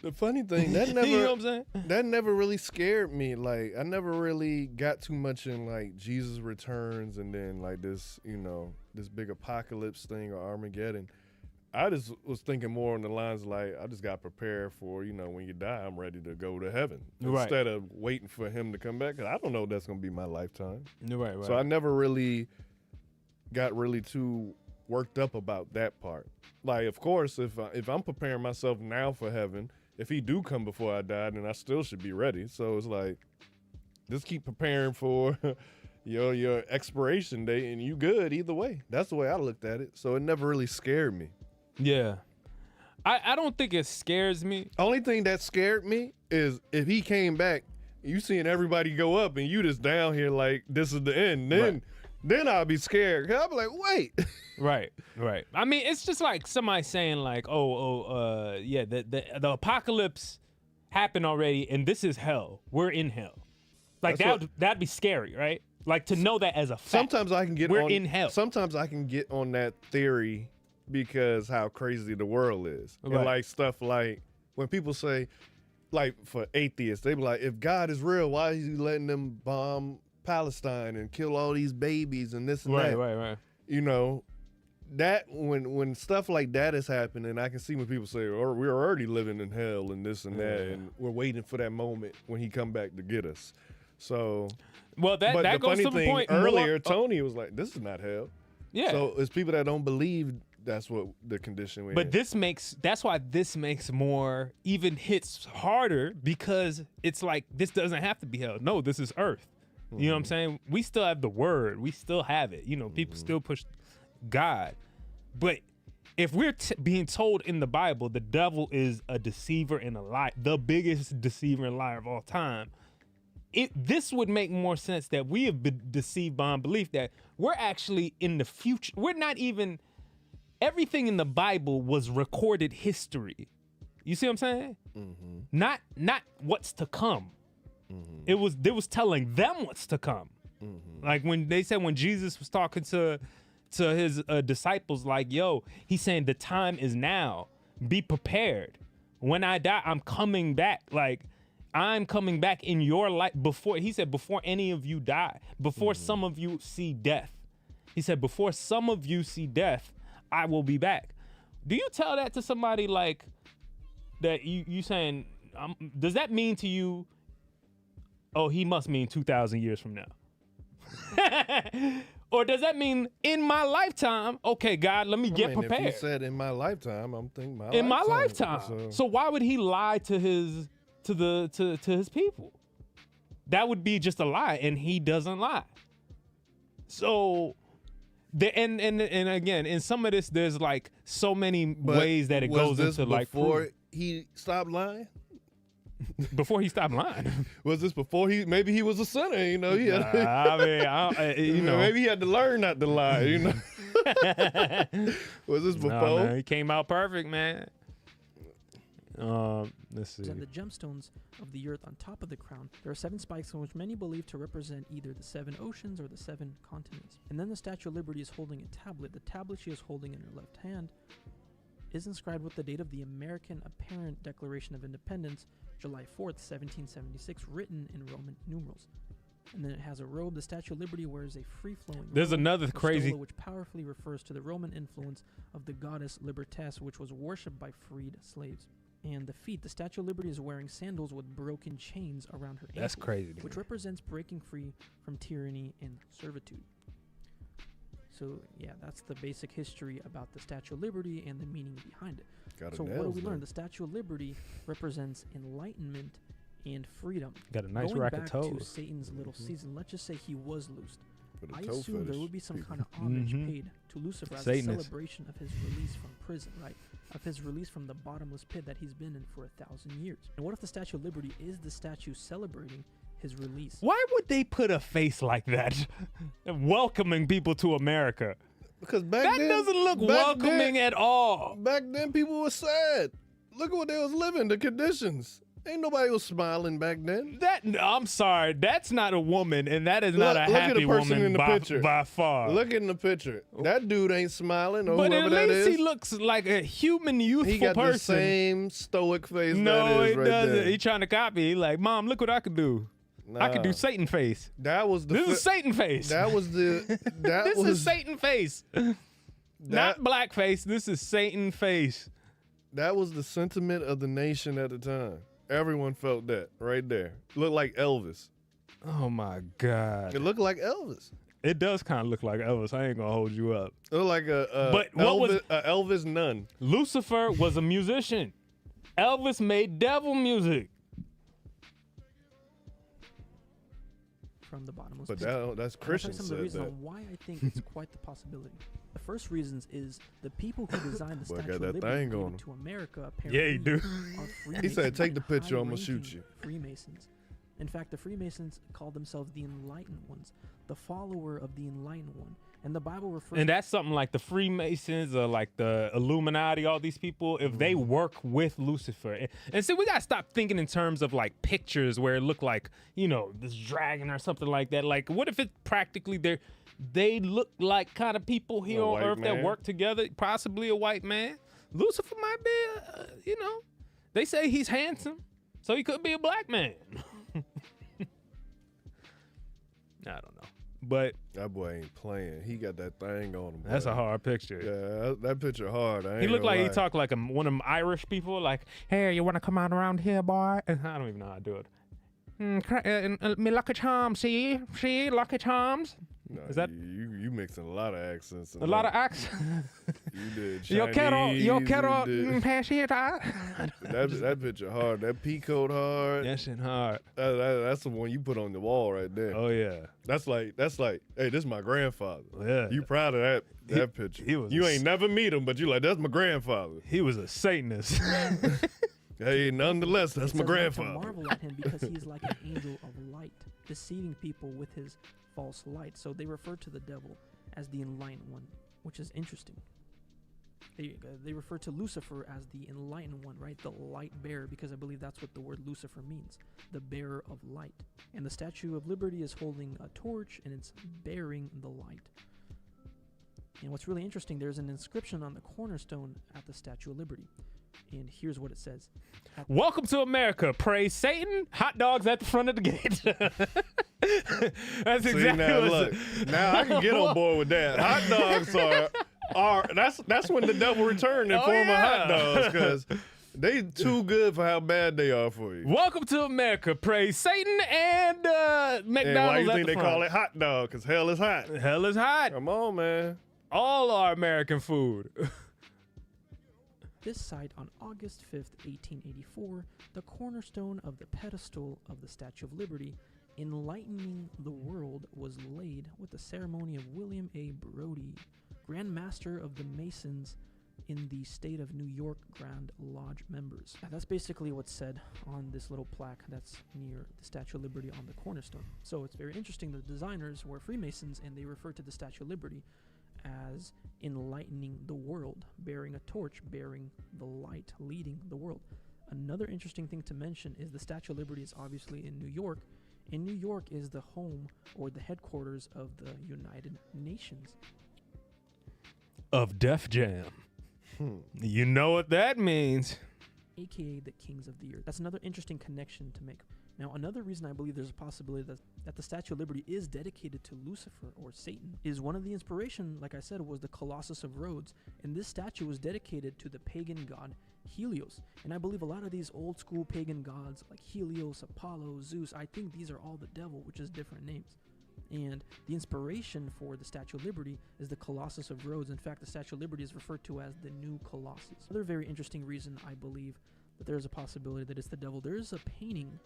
The funny thing, that never, you know what I'm saying? That never really scared me. Like, I never really got too much in like Jesus returns and then like this, this big apocalypse thing or Armageddon. I just was thinking more on the lines like, I just got prepared for, when you die, I'm ready to go to heaven. Right. Instead of waiting for him to come back. 'Cause I don't know if that's going to be my lifetime. Right. So I never really got really too worked up about that part. Like, of course, if I'm preparing myself now for heaven, if he do come before I die, then I still should be ready. So it's like, just keep preparing for your expiration date, and you good either way. That's the way I looked at it. So it never really scared me. Yeah. I don't think it scares me. Only thing that scared me is if he came back, you seeing everybody go up, and you just down here like this is the end. Then I'll be scared. 'Cause I'll be like, wait. Right. I mean, it's just like somebody saying like, the apocalypse happened already, and this is hell. We're in hell. Like that'd be scary, right? Like to know that as a fact. Sometimes I can get we're in hell. Sometimes I can get on that theory because how crazy the world is. Right. And like stuff like when people say, like for atheists, they be like, if God is real, why is he letting them bomb Palestine and kill all these babies and this and that? Right. That when stuff like that is happening, I can see when people say, "Oh, we're already living in hell and this and that, and we're waiting for that moment when he come back to get us." So, but that goes funny to the thing point earlier, Tony was like, "This is not hell." Yeah. So it's people that don't believe that's what the condition we're in. That's why this makes more, even hits harder, because it's like, this doesn't have to be hell. No, this is earth. You know what I'm saying? We still have the word. We still have it. People still push God. But if we're being told in the Bible the devil is a deceiver and a liar, the biggest deceiver and liar of all time, this would make more sense that we have been deceived by unbelief, that we're actually in the future. We're not even, everything in the Bible was recorded history. You see what I'm saying? Mm-hmm. Not what's to come. Mm-hmm. It was telling them what's to come. Mm-hmm. Like when they said, when Jesus was talking to his disciples, like, yo, he's saying the time is now. Be prepared. When I die, I'm coming back. Like, I'm coming back in your life before, he said, before any of you die, before some of you see death. He said, before some of you see death, I will be back. Do you tell that to somebody like that you saying, does that mean to you, oh, he must mean 2,000 years from now? Or does that mean in my lifetime, okay, God, let me get prepared? If he said in my lifetime, I'm thinking my lifetime. So why would he lie to his people? That would be just a lie, and he doesn't lie. So and again, in some of this, there's like so many ways that it goes into like before he stopped lying. Before he stopped lying. Was this before maybe he was a sinner, you know? He had, maybe he had to learn not to lie, you know? Was this before? Nah, man, he came out perfect, man. Let's see. The gemstones of the earth on top of the crown, there are 7 spikes which many believe to represent either the 7 oceans or the 7 continents. And then the Statue of Liberty is holding a tablet. The tablet she is holding in her left hand is inscribed with the date of the American Apparent Declaration of Independence, July 4th, 1776, written in Roman numerals. And then it has a robe. The Statue of Liberty wears a free-flowing There's robe, another a crazy... stola, which powerfully refers to the Roman influence of the goddess Libertas, which was worshipped by freed slaves. And the feet, the Statue of Liberty is wearing sandals with broken chains around her ankles. That's crazy to which me. represents breaking free from tyranny and servitude. So, yeah, that's the basic history about the Statue of Liberty and the meaning behind it. So what do we learn? The Statue of Liberty represents enlightenment and freedom. Got a nice Going rack back of toes. to Satan's little season, let's just say he was loosed. For the I toe assume there fetish would be some people. kind of homage paid to Lucifer as a Satanist. celebration of his release from prison, right? Of his release from the bottomless pit that he's been in for 1,000 years. And what if the Statue of Liberty is the statue celebrating his release? Why would they put a face like that welcoming people to America? Because back that then, doesn't look welcoming at all. Back then, people were sad. Look at what they was living, the conditions. Ain't nobody was smiling back then. I'm sorry, that's not a woman, and that is not a happy woman in the picture. by far. Look in the picture. That dude ain't smiling, or but whoever at that least is. he looks like a human, youthful He got person. the same stoic face. No, that is he right doesn't. there. He trying to copy. He like, Mom, look what I could do. I could do Satan face. That was the. This is Satan face. That was the. That this was is Satan face. Not black face. This is Satan face. That was the sentiment of the nation at the time. Everyone felt that right there. Looked like Elvis. Oh my God. It looked like Elvis. It does kind of look like Elvis. I ain't gonna hold you up. It looked like but what was Elvis nun. Lucifer was a musician. Elvis made devil music. From the bottomless But pit. that's And I'll Christian tell you some of the said reasons that. on why I think it's quite the possibility. The first reasons is the people who designed the Boy, Statue got of that Liberty thing gave on it to America Yeah, apparently he do. are Freemasons, He said, "Take the picture, I'ma high-ranking shoot you." Freemasons. In fact, the Freemasons called themselves the Enlightened Ones, the follower of the Enlightened One. And the Bible refers And that's something like the Freemasons or like the Illuminati, all these people, if they work with Lucifer. And see, we got to stop thinking in terms of like pictures where it look like, you know, this dragon or something like that. Like, what if it's practically they look like kind of people here on Earth that work together, possibly a white man. Lucifer might be, you know, they say he's handsome, so he could be a black man. I don't know. But that boy ain't playing. He got that thing on him. That's boy. a hard picture. Yeah, that picture hard. I ain't He looked gonna like lie. he talked like one of them Irish people, like, "Hey, you want to come out around here, boy?" I don't even know how to do it. Me Lucky Charms, see, Lucky Charms. No, Is that you mixing a lot of accents? a lot of accents? You did Chinese. Yo quiero you did- pasita. that picture hard. That pea coat hard. That shit hard. That's the one you put on the wall right there. Oh yeah. That's like, hey, this is my grandfather. Yeah. You proud of that picture? you ain't never meet him, but you like, that's my grandfather. He was a Satanist. Hey, nonetheless, that's It my says not grandfather. to marvel at him because he's like an angel of light, deceiving people with his false light. So they refer to the devil as the enlightened one, which is interesting. They refer to Lucifer as the enlightened one, right? The light bearer, because I believe that's what the word Lucifer means, the bearer of light. And the Statue of Liberty is holding a torch and it's bearing the light. And what's really interesting, there's an inscription on the cornerstone at the Statue of Liberty. And here's what it says. Welcome to America. Praise Satan. Hot dogs at the front of the gate. That's exactly now, what look, now I can get on board with that. Hot dogs are that's when the devil returned in form of hot dogs, because they too good for how bad they are for you. Welcome to America. Praise Satan and McDonald's. And why you at think the they front. call it hot dog? Because hell is hot. Hell is hot. Come on, man. All our American food. This site on August 5th, 1884, the cornerstone of the pedestal of the Statue of Liberty, enlightening the world, was laid with the ceremony of William A. Brodie, Grand Master of the Masons in the state of New York Grand Lodge members. That's basically what's said on this little plaque that's near the Statue of Liberty on the cornerstone. So it's very interesting. The designers were Freemasons, and they refer to the Statue of Liberty as enlightening the world, bearing a torch, bearing the light, leading the world. Another interesting thing to mention is the Statue of Liberty is obviously in New York, and New York is the home or the headquarters of the United Nations. Of Def Jam. You know what that means. AKA the Kings of the Earth. That's another interesting connection to make. Now, another reason I believe there's a possibility that the Statue of Liberty is dedicated to Lucifer or Satan is one of the inspiration, like I said, was the Colossus of Rhodes, and this statue was dedicated to the pagan god Helios. And I believe a lot of these old school pagan gods like Helios, Apollo, Zeus, I think these are all the devil, which is different names. And the inspiration for the Statue of Liberty is the Colossus of Rhodes. In fact, the Statue of Liberty is referred to as the New Colossus. Another very interesting reason I believe that there's a possibility that it's the devil. There is a painting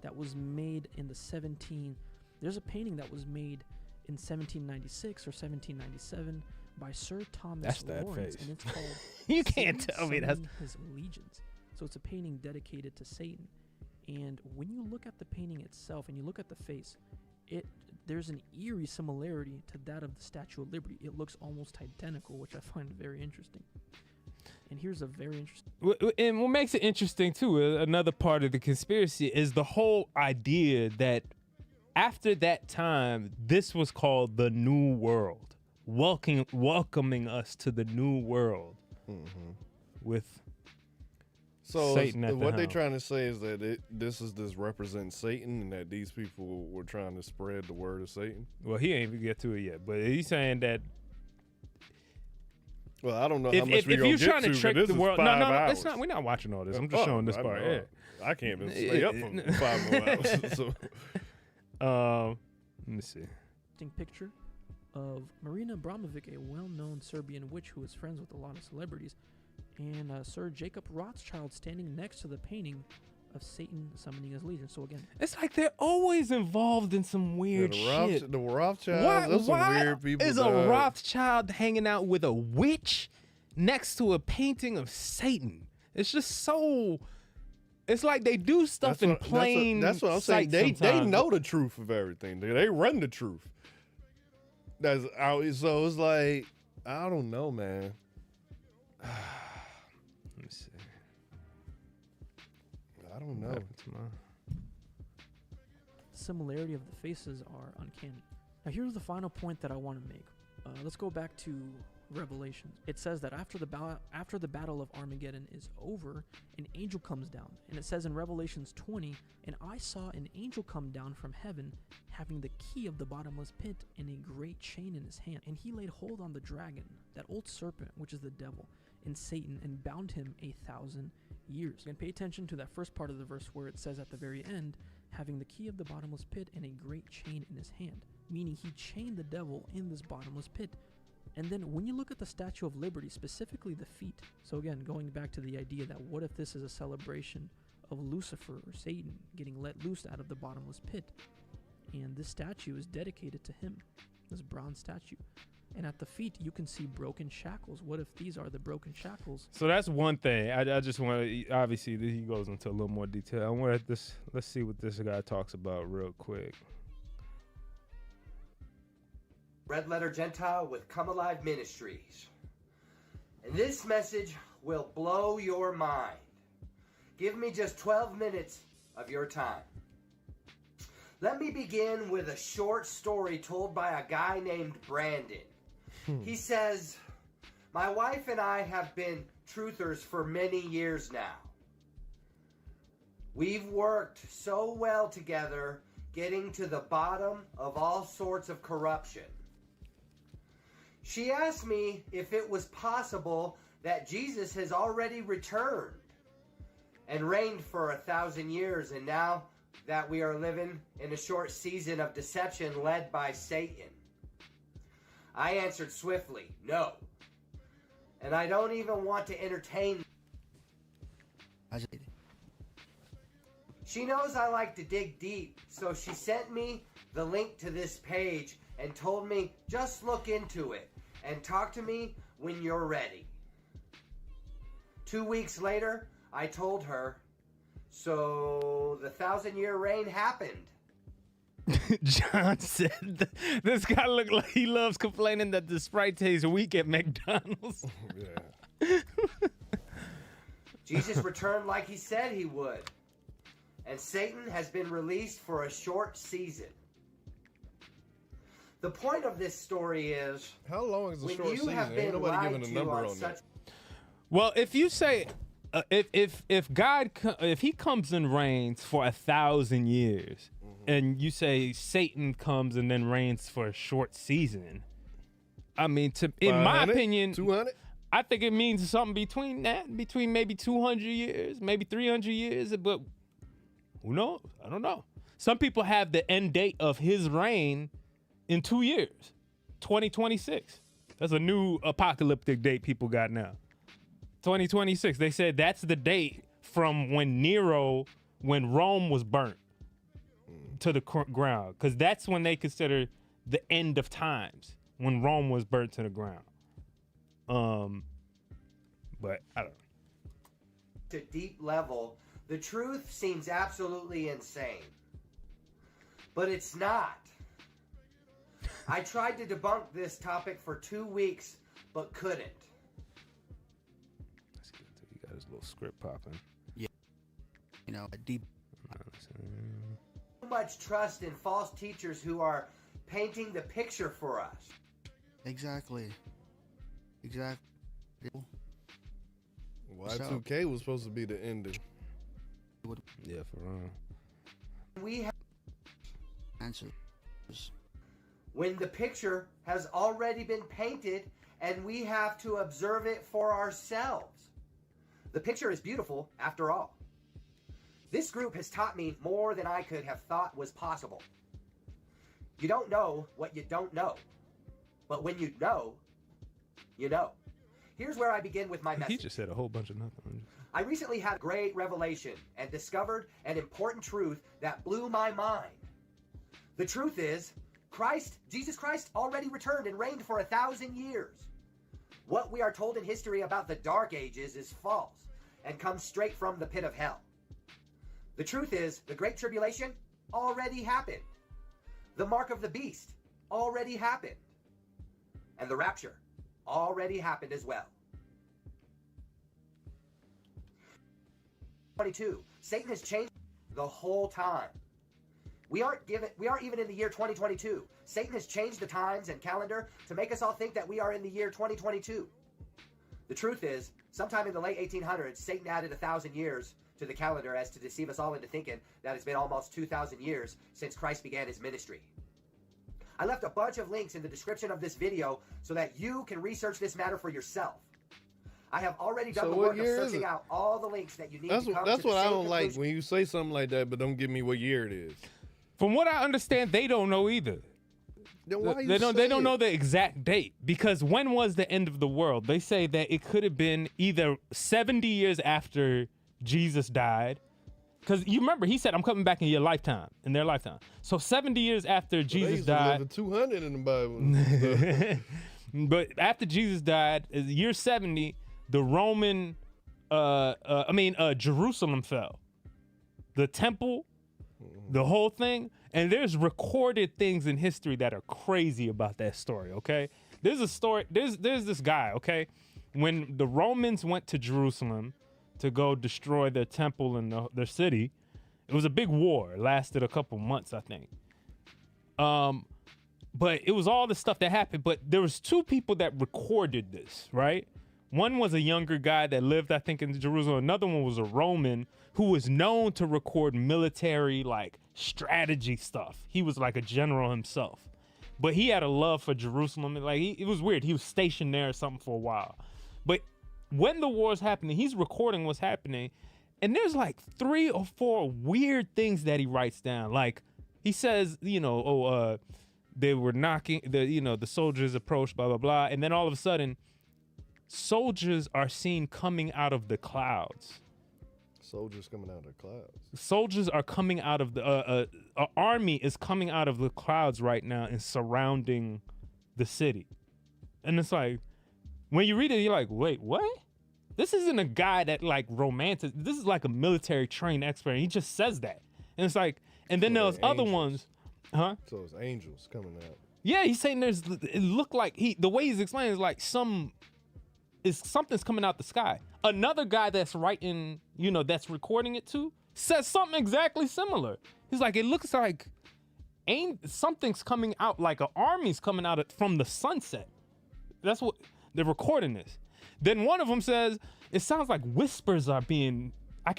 that was made in there's a painting that was made in 1796 or 1797 by Sir Thomas That's that Lawrence, face. and it's called You can't Satan tell me that's Summoning His Legions. So it's a painting dedicated to Satan. And when you look at the painting itself and you look at the face, there's an eerie similarity to that of the Statue of Liberty. It looks almost identical, which I find very interesting. And here's a very interesting... And what makes it interesting, too, another part of the conspiracy is the whole idea that after that time, this was called the New World, welcoming us to the New World with Satan at the what they're helm. trying to say is that this represents Satan, and that these people were trying to spread the word of Satan. Well, he ain't even get to it yet, but he's saying that. Well, I don't know how much if you're trying to trick this the is world, 5 no, hours. it's not. We're not watching all this. I'm just showing this I part. know. Yeah. I can't even stay up for 5 more hours. So. Let me see. Interesting picture of Marina Abramovic, a well-known Serbian witch who is friends with a lot of celebrities, and Sir Jacob Rothschild standing next to the painting of Satan summoning his legion. So again, it's like they're always involved in some weird shit. The Rothschilds, those some weird people. Is a Rothschild hanging out with a witch next to a painting of Satan? It's just so. It's like they do stuff in plain. That's what I'm saying. They know the truth of everything. They run the truth. That's out. So it's like, I don't know, man. Let me see. I don't know. the similarity of the faces are uncanny. Now here's the final point that I want to make. Let's go back to Revelations. It says that after the battle of Armageddon is over, an angel comes down. And it says in Revelations 20, "And I saw an angel come down from heaven, having the key of the bottomless pit and a great chain in his hand. And he laid hold on the dragon, that old serpent, which is the devil, and Satan, and bound him 1,000 years." And pay attention to that first part of the verse where it says at the very end, having the key of the bottomless pit and a great chain in his hand, meaning he chained the devil in this bottomless pit. And then when you look at the Statue of Liberty, specifically the feet, so again, going back to the idea that what if this is a celebration of Lucifer or Satan getting let loose out of the bottomless pit, and this statue is dedicated to him, this bronze statue. And at the feet, you can see broken shackles. What if these are the broken shackles? So that's one thing. I just want to, obviously, he goes into a little more detail. I want this. Let's see what this guy talks about real quick. Red Letter Gentile with Come Alive Ministries. And this message will blow your mind. Give me just 12 minutes of your time. Let me begin with a short story told by a guy named Brandon. He says, My wife and I have been truthers for many years now. We've worked so well together, getting to the bottom of all sorts of corruption. She asked me if it was possible that Jesus has already returned and reigned for 1,000 years, and now that we are living in a short season of deception led by Satan. I answered swiftly, no. And I don't even want to entertain. She knows I like to dig deep, so she sent me the link to this page and told me just look into it and talk to me when you're ready. 2 weeks later, I told her, so the 1,000-year reign happened. John said this guy looked like he loves complaining that the Sprite tastes weak at McDonald's. Yeah. Jesus returned like he said he would. And Satan has been released for a short season. The point of this story is, how long is a short season? Have Ain't been nobody giving a lied number to on that. Well, if you say, if God, if he comes and reigns for 1,000 years, and you say Satan comes and then reigns for a short season, I mean, in my opinion, 200. I think it means something between that, between maybe 200 years, maybe 300 years, but who knows? I don't know. Some people have the end date of his reign in 2 years, 2026. That's a new apocalyptic date people got now. 2026. They said that's the date from when Rome was burnt to the ground, because that's when they consider the end of times, when Rome was burnt to the ground. But I don't know. To deep level, the truth seems absolutely insane. But it's not. I tried to debunk this topic for 2 weeks, but couldn't. Let's get to, you got his little script popping. Yeah. You know, a deep. Too much trust in false teachers who are painting the picture for us. Exactly. Y2K was supposed to be the ending. Yeah, for real. We have answers when the picture has already been painted and we have to observe it for ourselves. The picture is beautiful after all. This group has taught me more than I could have thought was possible. You don't know what you don't know. But when you know, you know. Here's where I begin with my message. He just said a whole bunch of nothing. I recently had a great revelation and discovered an important truth that blew my mind. The truth is, Jesus Christ already returned and reigned for 1,000 years. What we are told in history about the Dark Ages is false and comes straight from the pit of hell. The truth is, the Great Tribulation already happened. The mark of the beast already happened. And the rapture already happened as well. 22. Satan has changed the whole time. We aren't even in the year 2022. Satan has changed the times and calendar to make us all think that we are in the year 2022. The truth is, sometime in the late 1800s, Satan added 1,000 years to the calendar as to deceive us all into thinking that it's been almost 2,000 years since Christ began his ministry. I left a bunch of links in the description of this video so that you can research this matter for yourself. I have already done the work of searching out all the links that you need to come to the same conclusion. That's what I don't like, when you say something like that, but don't give me what year it is. From what I understand, they don't know either. Then why they don't know the exact date, because when was the end of the world? They say that it could have been either 70 years after Jesus died, because you remember he said, "I'm coming back in your lifetime," in their lifetime. So 70 years after Jesus died. There's 200 in the Bible. But after Jesus died, year 70, the Roman, Jerusalem fell. The temple, the whole thing. And there's recorded things in history that are crazy about that story, okay? There's a story, there's this guy, okay? When the Romans went to Jerusalem to go destroy their temple and their city, it was a big war. It lasted a couple months, I think. But it was all the stuff that happened. But there was two people that recorded this, right? One was a younger guy that lived, I think, in Jerusalem. Another one was a Roman who was known to record military, like, strategy stuff. He was like a general himself. But he had a love for Jerusalem. Like, it was weird. He was stationed there or something for a while. But when the war is happening, he's recording what's happening. And there's like 3 or 4 weird things that he writes down. Like, he says, they were knocking, the soldiers approached, blah, blah, blah. And then all of a sudden, soldiers are seen coming out of the clouds. Soldiers coming out of the clouds. Soldiers are coming out of the, an army is coming out of the clouds right now and surrounding the city. And it's like, when you read it, you're like, wait, what? This isn't a guy that like romantic. This is like a military trained expert. And he just says that. And it's like, and then there's other ones, huh? So it's angels coming out. Yeah, he's saying it looked like the way he's explaining is like something's coming out the sky. Another guy that's writing, that's recording it too, says something exactly similar. He's like, it looks like something's coming out, like an army's coming out from the sunset. That's what they're recording this. Then one of them says, it sounds like whispers I can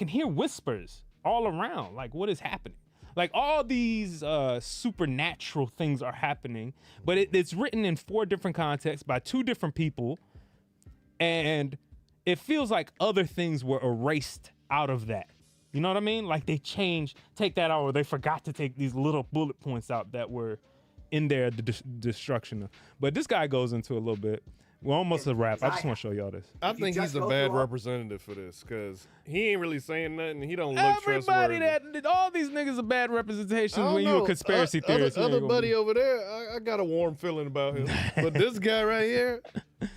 hear whispers all around. Like, what is happening? Like, all these supernatural things are happening, but it's written in 4 different contexts by 2 different people. And it feels like other things were erased out of that. You know what I mean? Like they take that out, or they forgot to take these little bullet points out that were in there, the destruction. But this guy goes into a little bit. We're almost a wrap. I just want to show y'all this. I think he's a bad representative for this because he ain't really saying nothing. He don't look trustworthy. All these niggas are bad representations when you're a conspiracy theorist. Other buddy over there, I got a warm feeling about him. But this guy right here,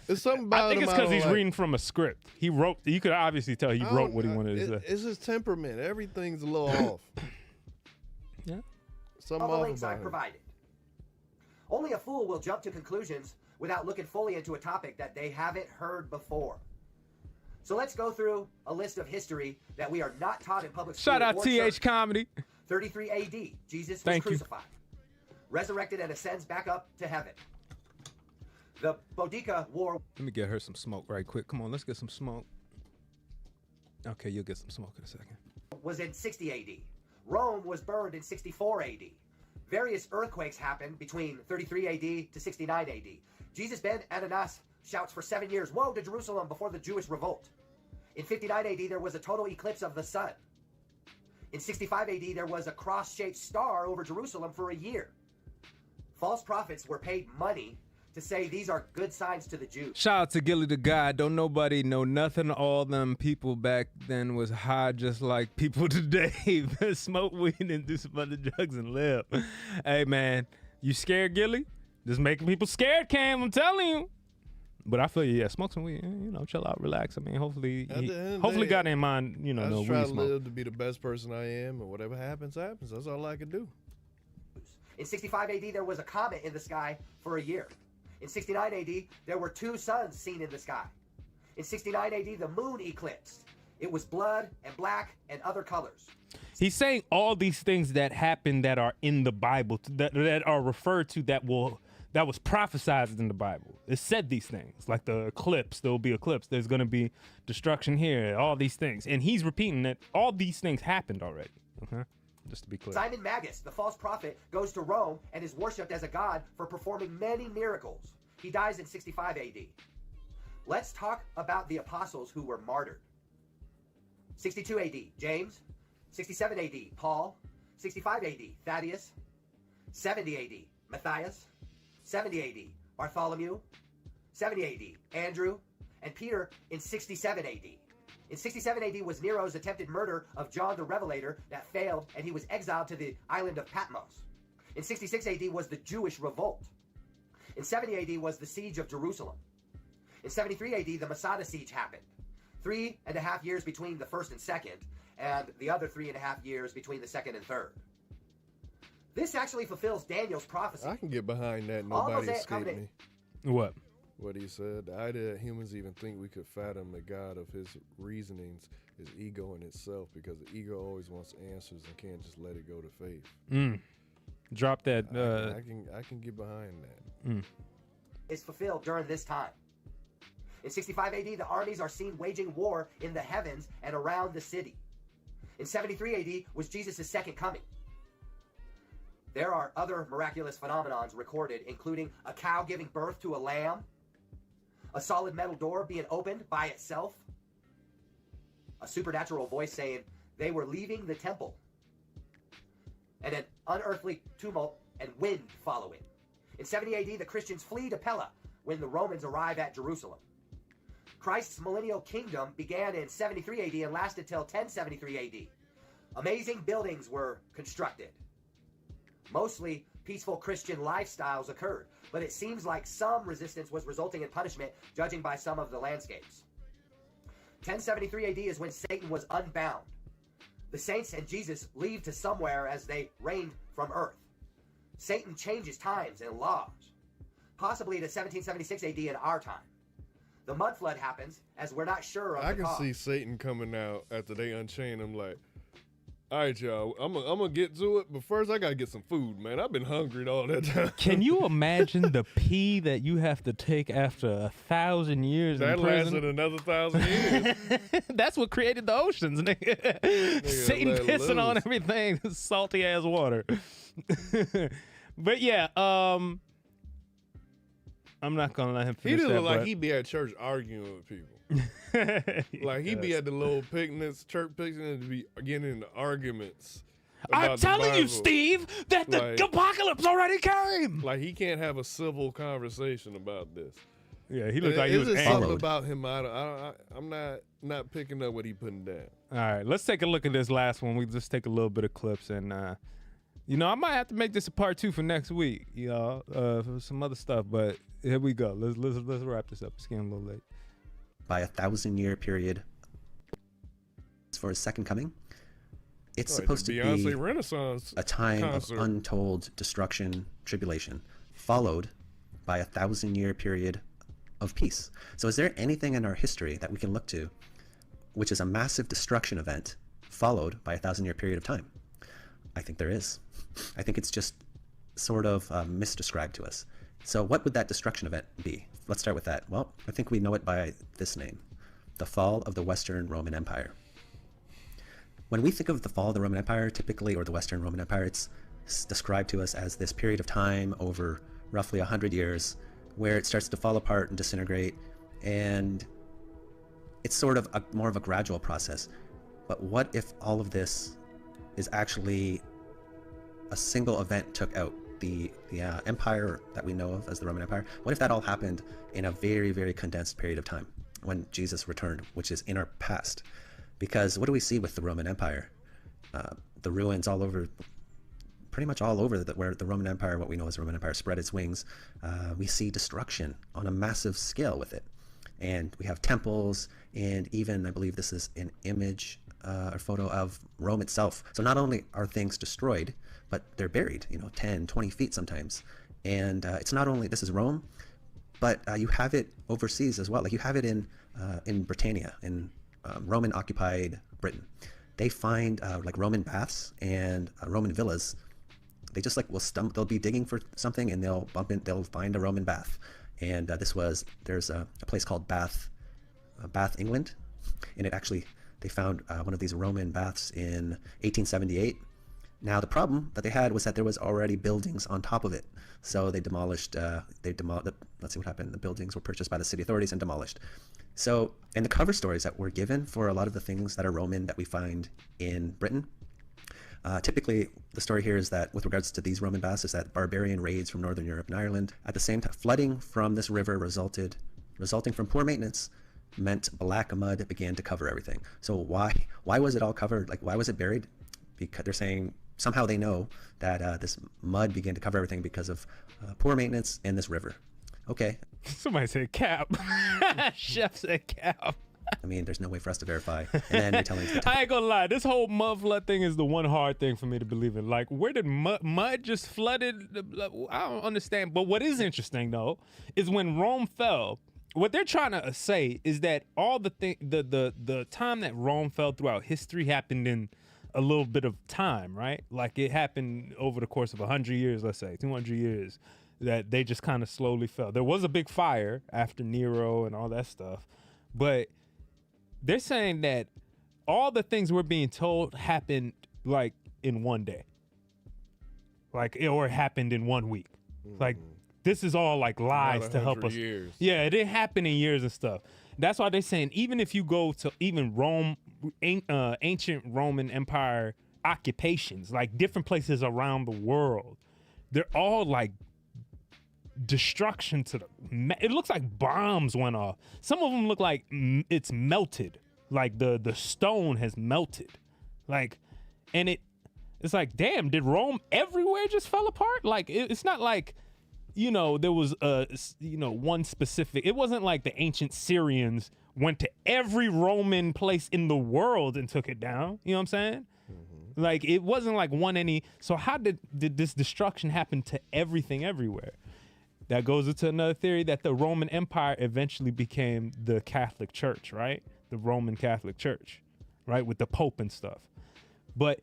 there's something about him. I think it's because he's reading from a script. He wrote. You could obviously tell he wrote what he wanted to say. It's his temperament. Everything's a little off. Yeah. All the links I provided. Only a fool will jump to conclusions without looking fully into a topic that they haven't heard before. So let's go through a list of history that we are not taught in public school. Shout out TH Comedy. 33 AD, Jesus was crucified, resurrected and ascends back up to heaven. The Boudica War. Let me get her some smoke right quick. Come on, let's get some smoke. Okay, you'll get some smoke in a second. Was in 60 AD. Rome was burned in 64 AD. Various earthquakes happened between 33 AD to 69 AD. Jesus ben Ananias shouts for 7 years, "Woe to Jerusalem," before the Jewish revolt. In 59 AD, there was a total eclipse of the sun. In 65 AD, there was a cross-shaped star over Jerusalem for a year. False prophets were paid money to say these are good signs to the Jews. Shout out to Gilly the God. Don't nobody know nothing. All them people back then was high just like people today. Smoke weed and do some other drugs and live. Hey man, you scared, Gilly? Just making people scared, Cam. I'm telling you. But I feel you. Yeah, smoke some weed. Chill out, relax. I mean, hopefully, God in mind. I just try to live to be the best person I am, and whatever happens, happens. That's all I can do. In 65 AD, there was a comet in the sky for a year. In 69 AD, there were 2 suns seen in the sky. In 69 AD, the moon eclipsed. It was blood and black and other colors. He's saying all these things that happen that are in the Bible, that are referred to, that was prophesied in the Bible. It said these things, like the eclipse, there will be eclipse, there's going to be destruction here, all these things. And he's repeating that all these things happened already. Okay? Just to be clear. Simon Magus, the false prophet, goes to Rome and is worshipped as a god for performing many miracles. He dies in 65 AD. Let's talk about the apostles who were martyred. 62 AD, James. 67 AD, Paul. 65 AD, Thaddeus. 70 AD, Matthias. 70 AD, Bartholomew. 70 AD, Andrew. And Peter in 67 AD. In 67 AD was Nero's attempted murder of John the Revelator that failed, and he was exiled to the island of Patmos. In 66 AD was the Jewish revolt. In 70 AD was the siege of Jerusalem. In 73 AD, the Masada siege happened. 3.5 years between the first and second, and the other 3.5 years between the second and third. This actually fulfills Daniel's prophecy. I can get behind that. Nobody escaped me. What? What he said. The idea that humans even think we could fathom the God of his reasonings is ego in itself, because the ego always wants answers and can't just let it go to faith. Drop that. I can get behind that. Is fulfilled during this time. In 65 AD, the armies are seen waging war in the heavens and around the city. In 73 AD was Jesus' second coming. There are other miraculous phenomenons recorded, including a cow giving birth to a lamb, a solid metal door being opened by itself, a supernatural voice saying they were leaving the temple, and an unearthly tumult and wind following. In 70 AD, the Christians flee to Pella when the Romans arrive at Jerusalem. Christ's millennial kingdom began in 73 AD and lasted till 1073 AD. Amazing buildings were constructed. Mostly peaceful Christian lifestyles occurred, but it seems like some resistance was resulting in punishment, judging by some of the landscapes. 1073 AD is when Satan was unbound. The saints and Jesus leave to somewhere as they reigned from earth. Satan changes times and laws, possibly to 1776 AD in our time. The mud flood happens, as we're not sure of I the can cause. see Satan coming out after they unchain him like, all right, y'all, I'm gonna get to it, but first I gotta get some food, man. I've been hungry all that time. Can you imagine the pee that you have to take after 1,000 years That in prison? lasted another 1,000 years. That's what created the oceans, nigga. Satan let pissing on loose. everything, salty ass water. But yeah, I'm not gonna let him He finish just that. look like but- he be at church arguing with people. Like he be at the little picnics, church picnics, be getting into arguments. I'm about the telling you, Bible. Steve, that the apocalypse already came. Like he can't have a civil conversation about this. Yeah, he looked like he It's was just something angry. about him. I'm not picking up what he putting down. All right, let's take a look at this last one. We just take a little bit of clips, and I might have to make this a part 2 for next week, for some other stuff. But here we go. Let's wrap this up. It's getting a little late. By 1,000-year period for his second coming, it's Like supposed the to Beyonce be Renaissance a time concert. of untold destruction, tribulation, followed by 1,000-year period of peace. So is there anything in our history that we can look to which is a massive destruction event followed by a 1,000-year period of time? I think there is. I think it's just sort of misdescribed to us. So what would that destruction event be? Let's start with that. Well, I think we know it by this name, the fall of the Western Roman Empire. When we think of the fall of the Roman Empire, typically, or the Western Roman Empire, it's described to us as this period of time over roughly 100 years where it starts to fall apart and disintegrate, and it's sort of more of a gradual process. But what if all of this is actually a single event took out the empire that we know of as the Roman Empire? What if that all happened in a very, very condensed period of time when Jesus returned, which is in our past? Because what do we see with the Roman Empire? The ruins all over, pretty much all over where the Roman Empire, what we know as the Roman Empire, spread its wings. We see destruction on a massive scale with it. And we have temples, and even, I believe this is an image or photo of Rome itself. So not only are things destroyed, but they're buried, 10, 20 feet sometimes. And it's not only, this is Rome, but you have it overseas as well. Like you have it in Britannia, in Roman occupied Britain. They find like Roman baths and Roman villas. They just they'll be digging for something and they'll find a Roman bath. And there's a place called Bath, England, and they found one of these Roman baths in 1878. Now the problem that they had was that there was already buildings on top of it, so they demolished. Let's see what happened. The buildings were purchased by the city authorities and demolished. So, in the cover stories that were given for a lot of the things that are Roman that we find in Britain, typically the story here is that with regards to these Roman baths is that barbarian raids from Northern Europe and Ireland, at the same time flooding from this river resulting from poor maintenance, meant black mud began to cover everything. So why was it all covered? Like, why was it buried? Because they're saying somehow they know that this mud began to cover everything because of poor maintenance in this river. Okay. Somebody said cap. Chef said cap. I mean, there's no way for us to verify. And then they're telling us I ain't gonna lie, this whole mud flood thing is the one hard thing for me to believe in. Like, where did mud just flooded? I don't understand. But what is interesting though is when Rome fell, what they're trying to say is that all the time that Rome fell throughout history happened in a little bit of time, right? Like it happened over the course of 100 years, let's say 200 years, that they just kind of slowly fell. There was a big fire after Nero and all that stuff, but they're saying that all the things we're being told happened like in one day, like or it happened in 1 week. Like this is all like lies to help us. Years. Yeah, it didn't happen in years and stuff. That's why they're saying even if you go to even Rome, ancient Roman Empire occupations, like different places around the world, they're all like destruction to the. It looks like bombs went off. Some of them look like it's melted, like the stone has melted, like, and it's like, damn, did Rome everywhere just fell apart? Like it's not like, you know, there was one specific. It wasn't like the ancient Syrians went to every Roman place in the world and took it down. You know what I'm saying? Like it wasn't like one any. So how did this destruction happen to everything everywhere? That goes into another theory that the Roman Empire eventually became the Catholic Church, right? The Roman Catholic Church, right? With the Pope and stuff. But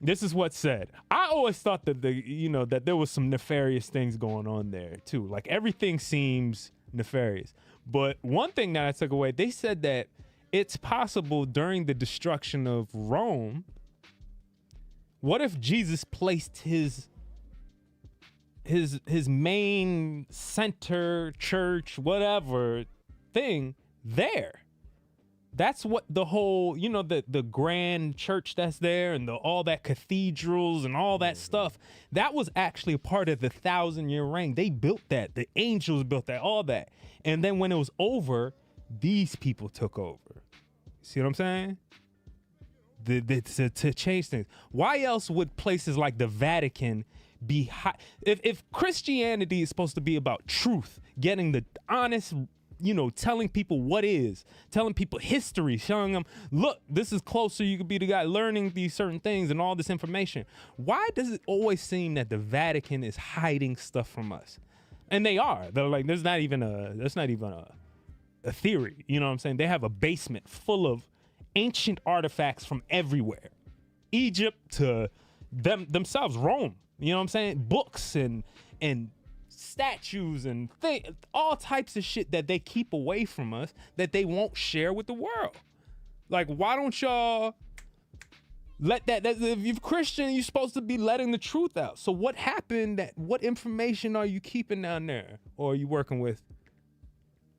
this is what's said. I always thought that that there was some nefarious things going on there too. Like everything seems nefarious. But one thing that I took away, they said that it's possible during the destruction of Rome, what if Jesus placed his main center, church, whatever thing there? That's what the whole, the grand church that's there and all that cathedrals and all that stuff, that was actually a part of the 1,000-year reign. They built that. The angels built that, all that. And then when it was over, these people took over. See what I'm saying? To change things. Why else would places like the Vatican be high? If Christianity is supposed to be about truth, getting the honest, telling people what is, telling people history, showing them, look, this is closer you could be the guy, learning these certain things and all this information. Why does it always seem that the Vatican is hiding stuff from us? And they are. They're like, that's not even a theory. You know what I'm saying? They have a basement full of ancient artifacts from everywhere. Egypt to themselves, Rome. You know what I'm saying? Books and statues and all types of shit that they keep away from us that they won't share with the world. Like, why don't y'all let that if you're Christian, you're supposed to be letting the truth out. So what happened? What information are you keeping down there? Or are you working with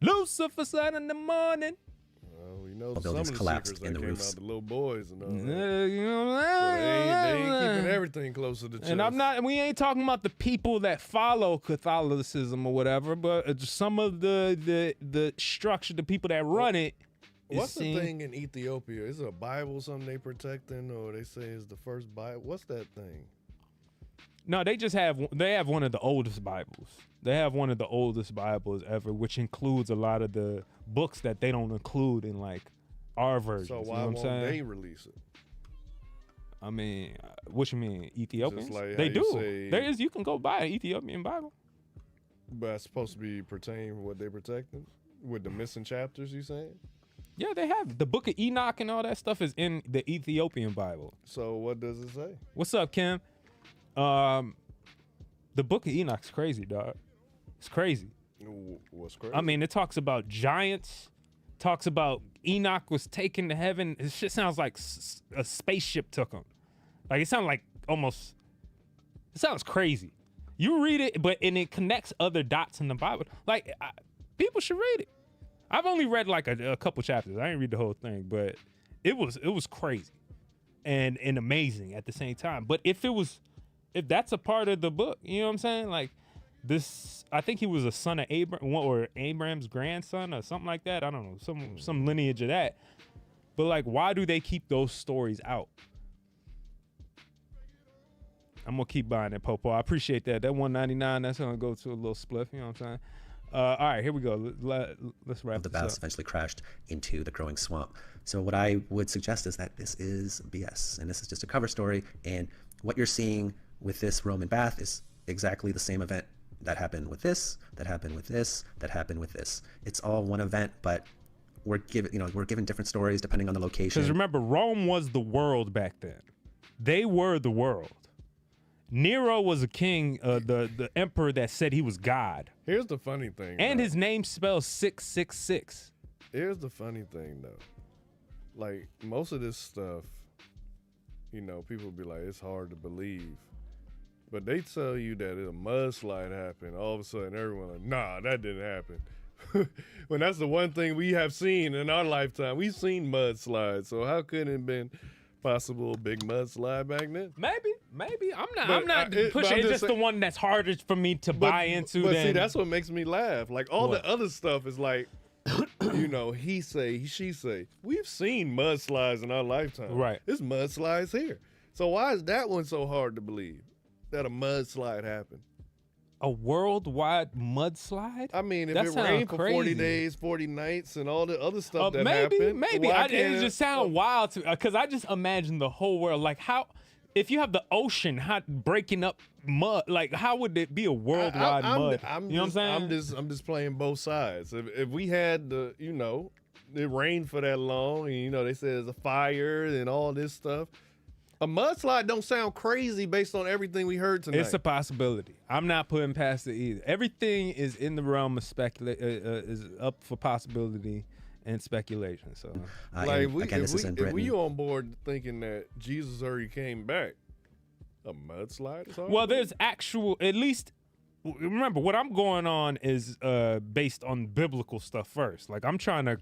Lucifer sun in the morning? Well, we know The some of buildings the collapsed secrets in that the came roofs. out, the little boys and all that. You know what They ain't keeping everything close to the chest. And we ain't talking about the people that follow Catholicism or whatever, but some of the structure, the people that run it. What's the thing in Ethiopia? Is it a Bible something they protecting, or they say is the first Bible? What's that thing? No, they have one of the oldest Bibles. They have one of the oldest Bibles ever, which includes a lot of the books that they don't include in like our versions. So you why know what I'm won't saying? they release it? I mean, what you mean, Ethiopians? Just like They how you do. say- There is. You can go buy an Ethiopian Bible. But it's supposed to be pertaining what they protecting with the missing chapters. You saying? Yeah, they have the Book of Enoch and all that stuff is in the Ethiopian Bible. So what does it say? What's up, Kim? The Book of Enoch's crazy, dog. It's crazy. What's crazy? I mean, it talks about giants. Talks about Enoch was taken to heaven. It shit sounds like a spaceship took him. Like it sounds like almost. It sounds crazy. You read it, and it connects other dots in the Bible. Like people should read it. I've only read like a couple chapters. I didn't read the whole thing, but it was crazy and amazing at the same time. But if that's a part of the book, you know what I'm saying? Like this, I think he was a son of Abraham or Abraham's grandson or something like that. I don't know, some lineage of that. But like, why do they keep those stories out? I'm gonna keep buying it, Popo. I appreciate that. That $1.99, that's gonna go to a little spliff. You know what I'm saying? All right, here we go. Let's wrap The this baths up. eventually crashed into the growing swamp. So what I would suggest is that this is BS, and this is just a cover story. And what you're seeing with this Roman bath is exactly the same event that happened with this, that happened with this, that happened with this. It's all one event, but we're given different stories depending on the location. Because remember, Rome was the world back then. They were the world. Nero was a king, the emperor that said he was God. Here's the funny thing. And though. his name spells 666. Here's the funny thing, though. Like, most of this stuff, you know, people be like, it's hard to believe. But they tell you that a mudslide happened. All of a sudden, everyone like, nah, that didn't happen. When that's the one thing we have seen in our lifetime. We've seen mudslides. So how could it have been possible big mudslide back then? Maybe. I'm not pushing. It's just the one that's hardest for me to buy into. But see, that's what makes me laugh. Like, all the other stuff is like, you know, he say, she say. We've seen mudslides in our lifetime. Right. There's mudslides here. So why is that one so hard to believe, that a mudslide happened? A worldwide mudslide? I mean, if that it rained for 40 crazy. days, 40 nights, and all the other stuff that maybe, happened. Maybe. It just sounds wild to because I just imagine the whole world. Like, how, if you have the ocean breaking up mud, like, how would it be a worldwide mud? You know what I'm saying? I'm just playing both sides. If we had the, you know, it rained for that long, and, you know, they said there's a fire and all this stuff. A mudslide don't sound crazy based on everything we heard tonight. It's a possibility. I'm not putting past it either. Everything is in the realm of is up for possibility and speculation. So, like, if we on board thinking that Jesus already came back, a mudslide is hard. Well, there's actual, at least, remember, what I'm going on is based on biblical stuff first. Like, I'm trying to,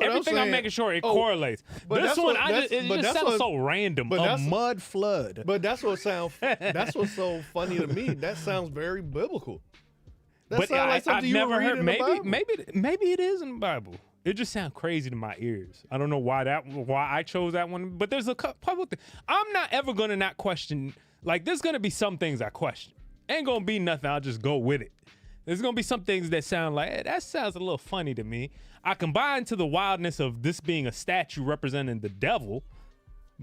everything I'm making sure it correlates. This one, it just sounds so random. A mud flood. But that's what sounds. That's what's so funny to me. That sounds very biblical. That sounds like something you never heard. Maybe it is in the Bible. It just sounds crazy to my ears. I don't know why I chose that one. But there's a couple things. I'm not ever gonna not question. Like, there's gonna be some things I question. Ain't gonna be nothing. I'll just go with it. There's gonna be some things that sound like, hey, that sounds a little funny to me. I combine to the wildness of this being a statue representing the devil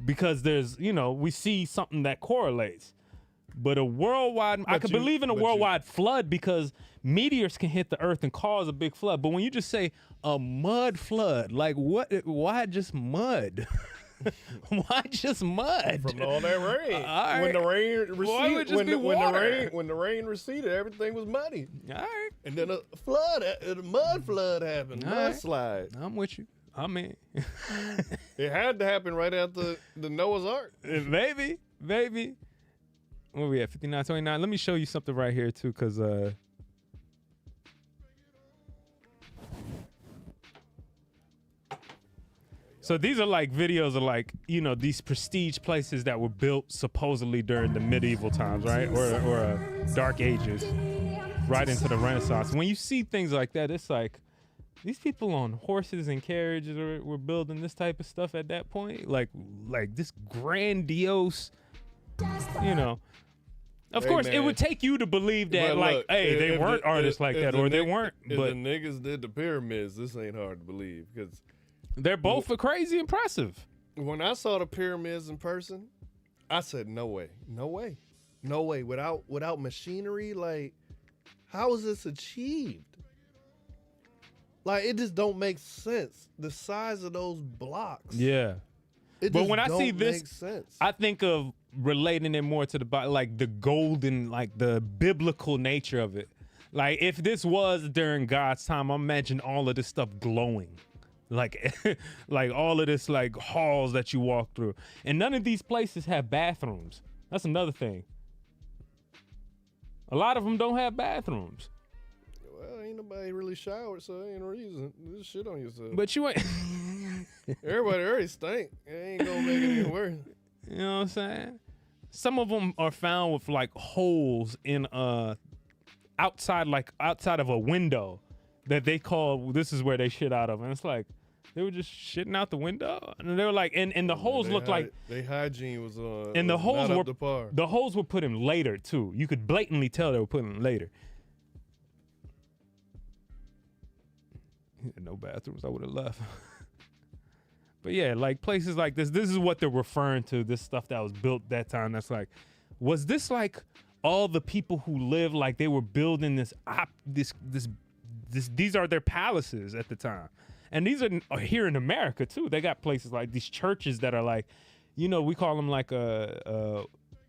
because there's, you know, we see something that correlates. But a worldwide, I could believe in a worldwide flood because meteors can hit the earth and cause a big flood. But when you just say a mud flood, like what? Why just mud? Why just mud? From all that rain. Right. When the rain receded, when the rain water? receded, everything was muddy. All right. And then a mud flood happened. Mudslide. I'm with you. I mean, it had to happen right after the Noah's Ark. Maybe. Where we at? 59:29. Let me show you something right here too, because so these are like videos of, like, you know, these prestige places that were built supposedly during the medieval times, right? Or Dark Ages, right into the Renaissance. When you see things like that, it's like these people on horses and carriages were building this type of stuff at that point. Like this grandiose, you know. Of course, man, it would take you to believe that, like, look, hey, they weren't artists like that, or they weren't. If But the niggas did the pyramids, this ain't hard to believe because they're both crazy impressive. When I saw the pyramids in person, I said, no way. Without machinery, like, how is this achieved? Like, it just don't make sense. The size of those blocks. Yeah. But when I see this, I think of relating it more to like the golden, like the biblical nature of it. Like, if this was during God's time, I imagine all of this stuff glowing. Like, like all of this, like, halls that you walk through. And none of these places have bathrooms. That's another thing. A lot of them don't have bathrooms. Well, ain't nobody really showered, so ain't no reason. Just shit on yourself. But you ain't. Everybody already stink. It ain't gonna make it any worse. You know what I'm saying? Some of them are found with, like, holes in outside of a window that they call, this is where they shit out of. And it's like, they were just shitting out the window. And they were like, and the holes looked like their hygiene was and the holes not were up to par. The holes were put in later too. You could blatantly tell they were put in later. No bathrooms, I would have left. But yeah, like places like this is what they're referring to, this stuff that was built that time. That's like, was this like all the people who lived, like they were building these are their palaces at the time. And these are here in America too. They got places like these churches that are like, you know, we call them like a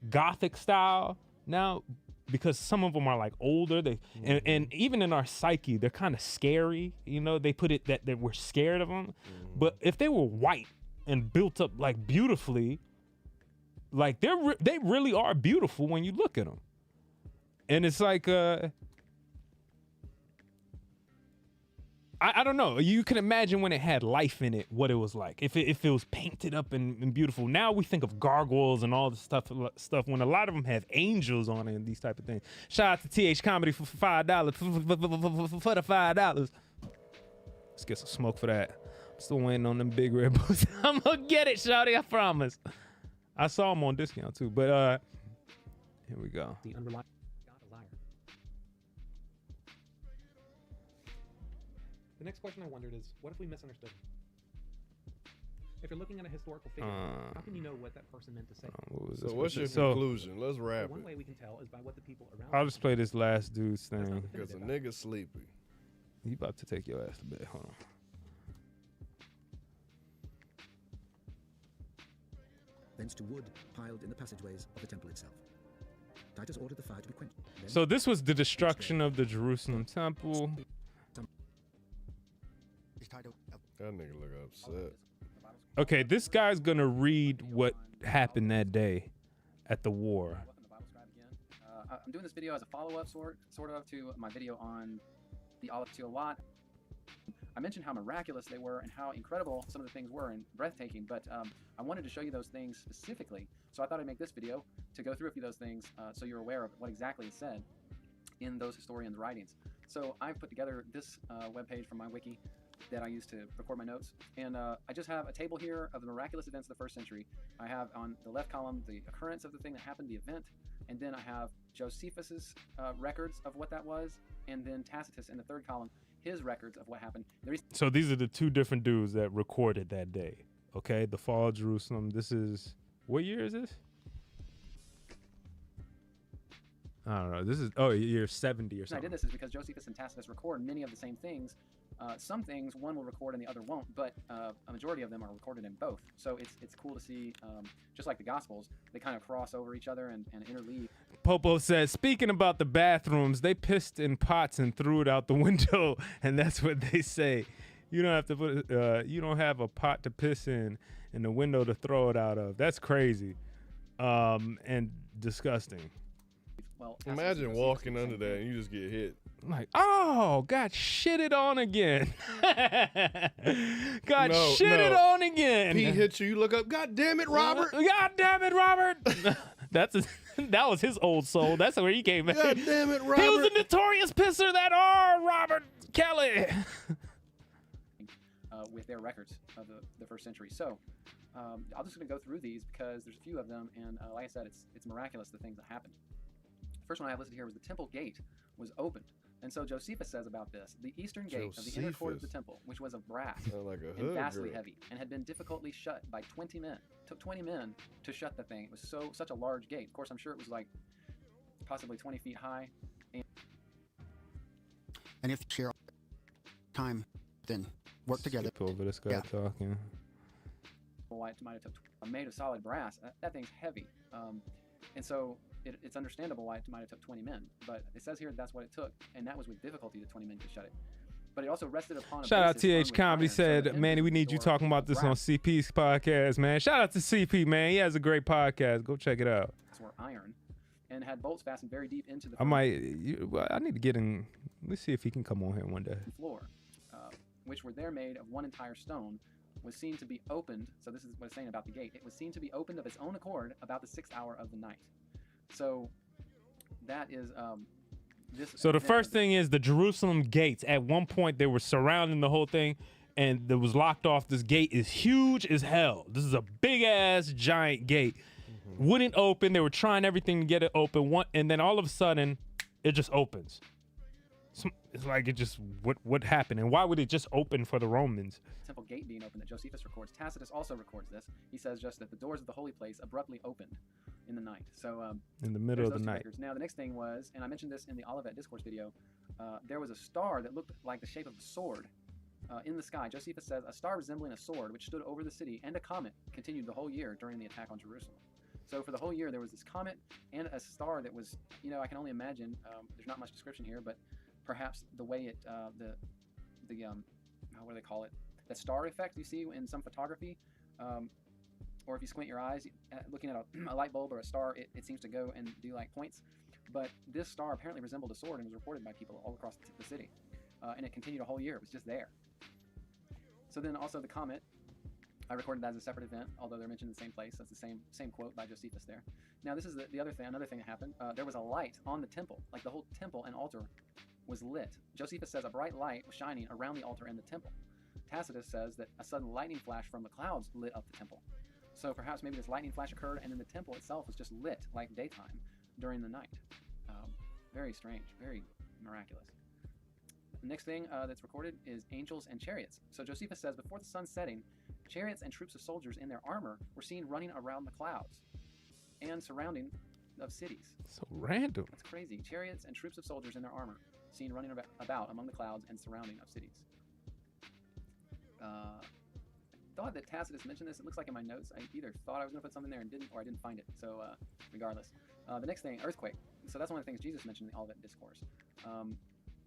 Gothic style now, because some of them are like older. And even in our psyche, they're kind of scary. You know, they put it that we're scared of them. But if they were white and built up like beautifully, like they really are beautiful when you look at them. And it's like I don't know. You can imagine when it had life in it, what it was like. If it was painted up and beautiful. Now we think of gargoyles and all this stuff when a lot of them have angels on it and these type of things. Shout out to TH Comedy for $5 for the $5. Let's get some smoke for that. I'm still waiting on them big red boots. I'm gonna get it, shawty, I promise. I saw them on discount too, but here we go. The underlying God, a liar. The next question I wondered is, what if we misunderstood? If you're looking at a historical figure, how can you know what that person meant to say? So what's your conclusion? Let's wrap One it. way we can tell is by what the people around I'll just play this last dude's thing. Because a nigga sleepy. He about to take your ass to bed. Hold on. Thence to wood piled in the passageways of the temple itself. Titus ordered the fire to be quenched. Then So this was the destruction of the Jerusalem temple. That nigga look upset. Okay, this guy's gonna read what happened that day at the war. I'm doing this video as a follow-up sort of to my video on the Olive to a Lot. I mentioned how miraculous they were and how incredible some of the things were and breathtaking, but I wanted to show you those things specifically. So I thought I'd make this video to go through a few of those things so you're aware of what exactly is said in those historians' writings. So I've put together this webpage from my wiki that I use to record my notes. And I just have a table here of the miraculous events of the first century. I have on the left column the occurrence of the thing that happened, the event, and then I have Josephus's records of what that was, and then Tacitus in the third column, his records of what happened. So these are the two different dudes that recorded that day. Okay, the fall of Jerusalem. This is, what year is this? I don't know. This is, year 70 or I something. did this is because Josephus and Tacitus record many of the same things. Some things one will record and the other won't, but a majority of them are recorded in both. So it's cool to see, just like the Gospels, they kind of cross over each other and interleave. Popo says, speaking about the bathrooms, they pissed in pots and threw it out the window, and that's what they say. You don't have to put, you don't have a pot to piss in and a window to throw it out of. That's crazy, and disgusting. Well, imagine walking under that and you just get hit. Like, oh, got shitted on again. Got shitted on again. He hit you. You look up. God damn it, Robert. God damn it, Robert. That was his old soul. That's where he came in. God damn it, Robert. He was a notorious pisser, that Robert Kelly. With their records of the first century. So I'm just going to go through these because there's a few of them, and like I said, it's miraculous the things that happened. The first one I have listed here was the temple gate was opened. And so Josephus says about this, the eastern gate of the inner court of the temple, which was of brass like and vastly heavy, and had been difficultly shut by 20 men. It took 20 men to shut the thing. It was such a large gate. Of course, I'm sure it was like possibly 20 feet high. And if you share time, then work together. Skip over this guy talking. Light might have took made of solid brass. That thing's heavy, and so it's understandable why it might have took 20 men. But it says here that's what it took, and that was with difficulty that 20 men could shut it. But it also rested upon. Shout out TH Comedy said, Manny, we need you talking about this on CP's podcast, man. Shout out to CP, man. He has a great podcast. Go check it out. Were iron, and had bolts fastened very deep into the. I need to get in. Let's see if he can come on here one day. Floor, which were there made of one entire stone, was seen to be opened. So this is what it's saying about the gate. It was seen to be opened of its own accord about the 6th hour of the night. So that is this. So the first thing is the Jerusalem gates. At one point, they were surrounding the whole thing, and it was locked off. This gate is huge as hell. This is a big ass giant gate. Wouldn't open. They were trying everything to get it open. And then all of a sudden, it just opens. It's like it just what happened, and why would it just open for the Romans? Temple gate being open that Josephus records. Tacitus also records this. He says just that the doors of the holy place abruptly opened in the night. So in the middle of the night. Records. Now the next thing was, and I mentioned this in the Olivet Discourse video, there was a star that looked like the shape of a sword in the sky, Josephus says, a star resembling a sword which stood over the city and a comet continued the whole year during the attack on Jerusalem. So for the whole year, there was this comet and a star that was, I can only imagine, there's not much description here, but perhaps the way it, what do they call it? That star effect you see in some photography, or if you squint your eyes, looking at a light bulb or a star, it seems to go and do like points. But this star apparently resembled a sword and was reported by people all across the city. And it continued a whole year. It was just there. So then also the comet, I recorded that as a separate event, although they're mentioned in the same place. That's the same quote by Josephus there. Now this is the other thing, another thing that happened. There was a light on the temple, like the whole temple and altar was lit. Josephus says a bright light was shining around the altar and the temple. Tacitus says that a sudden lightning flash from the clouds lit up the temple. So perhaps maybe this lightning flash occurred and then the temple itself was just lit like daytime during the night. Very strange, very miraculous. The next thing that's recorded is angels and chariots. So Josephus says, before the sun's setting, chariots and troops of soldiers in their armor were seen running around the clouds and surrounding of cities. So random. That's crazy. Chariots and troops of soldiers in their armor seen running about among the clouds and surrounding of cities. I thought that Tacitus mentioned this. It looks like in my notes, I either thought I was going to put something there and didn't, or I didn't find it. So regardless. The next thing, earthquake. So that's one of the things Jesus mentioned in the Olivet Discourse.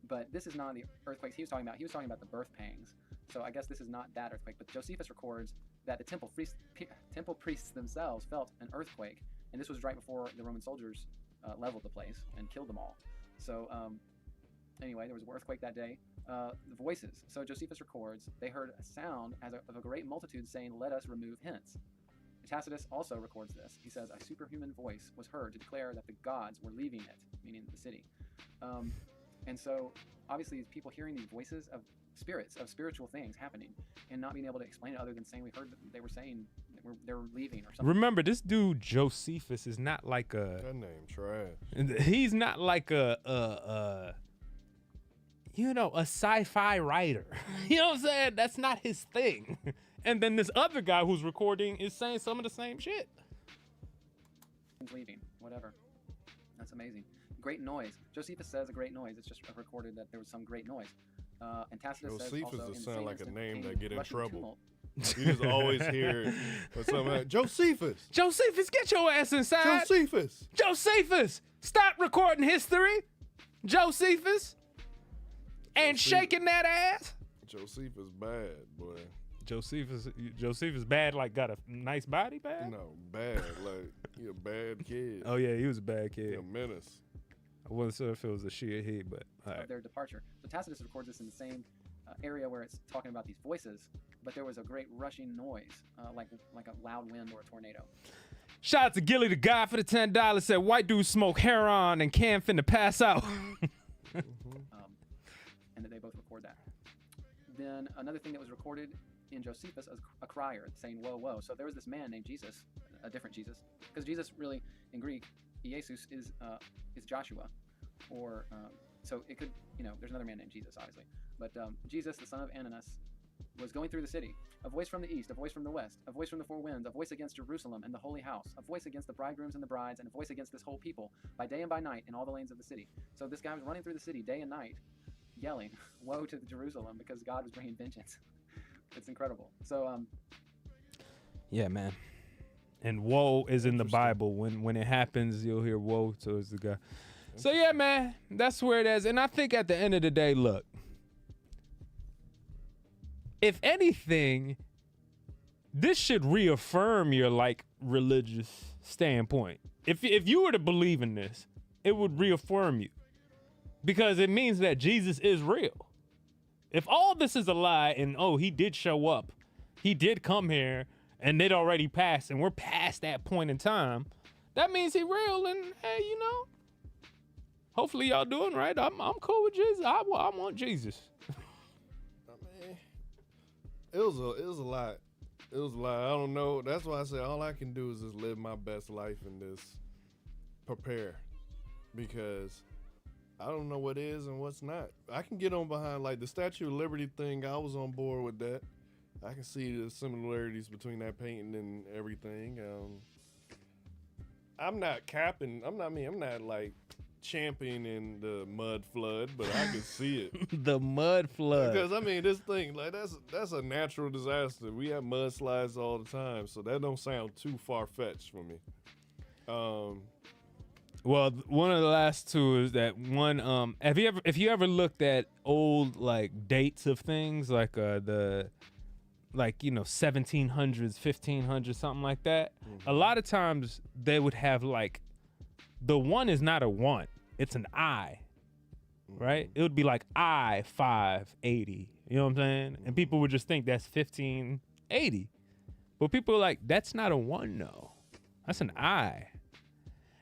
But this is not the earthquakes he was talking about. He was talking about the birth pangs. So I guess this is not that earthquake. But Josephus records that the temple priests themselves felt an earthquake. And this was right before the Roman soldiers leveled the place and killed them all. So anyway, there was an earthquake that day. The voices. So Josephus records they heard a sound of a great multitude saying, "Let us remove hence." Tacitus also records this. He says, a superhuman voice was heard to declare that the gods were leaving it, meaning the city. And so, obviously, people hearing these voices of spirits, of spiritual things happening, and not being able to explain it other than saying we heard that they were saying they were leaving or something. Remember, this dude Josephus is not like a. That name trash. He's not like a sci-fi writer. You know what I'm saying? That's not his thing. And then this other guy who's recording is saying some of the same shit. Leaving, whatever. That's amazing. Great noise. Josephus says a great noise. It's just recorded that there was some great noise. And Tacitus says also Josephus in sound like a name that get in Russian trouble. tumult. You just always hear something. Josephus. Josephus, get your ass inside. Josephus. Josephus, stop recording history. Josephus. And shaking that ass. Josephus bad, boy. Josephus bad, like got a nice body bad? No, bad, like he a bad kid. Oh yeah, he was a bad kid. He a menace. I wasn't sure if it was a she or he, but all right. Of their departure. So Tacitus records this in the same area where it's talking about these voices, but there was a great rushing noise, like a loud wind or a tornado. Shout out to Gilly the guy for the $10. Said white dudes smoke heroin and Cam finna pass out. And that they both record that. Then another thing that was recorded in Josephus is a crier saying "whoa, whoa." So there was this man named Jesus, a different Jesus, because Jesus really in Greek, Jesus is Joshua, or so it could there's another man named Jesus obviously, but Jesus, the son of Ananus, was going through the city. A voice from the east, a voice from the west, a voice from the four winds, a voice against Jerusalem and the holy house, a voice against the bridegrooms and the brides, and a voice against this whole people by day and by night in all the lanes of the city. So this guy was running through the city day and night, yelling, "Woe to Jerusalem," because God was bringing vengeance. It's incredible. So yeah, man. And woe is in the Bible. When it happens, you'll hear woe towards the guy. So yeah, man, that's where it is. And I think at the end of the day, look, if anything, this should reaffirm your religious standpoint. If you were to believe in this, it would reaffirm you, because it means that Jesus is real. If all this is a lie and he did show up, he did come here, and it already passed, and we're past that point in time, that means he real. And hey, hopefully y'all doing right. I'm cool with Jesus. I want Jesus. It was a lot. It was a lot. I don't know. That's why I say all I can do is just live my best life and just prepare, because I don't know what is and what's not. I can get on behind the Statue of Liberty thing. I was on board with that. I can see the similarities between that painting and everything. I'm not capping. I'm not championing the mud flood, but I can see it. The mud flood. Because I mean, this thing, like that's a natural disaster. We have mudslides all the time, so that don't sound too far fetched for me. Well, one of the last two is that one. If you ever looked at old like dates of things, like the 1700s, 1500s, something like that. Mm-hmm. A lot of times they would have like the one is not a one, it's an I, right? It would be like I 580. You know what I'm saying? And people would just think that's 1580, but people are like, that's not a one, no, that's an I.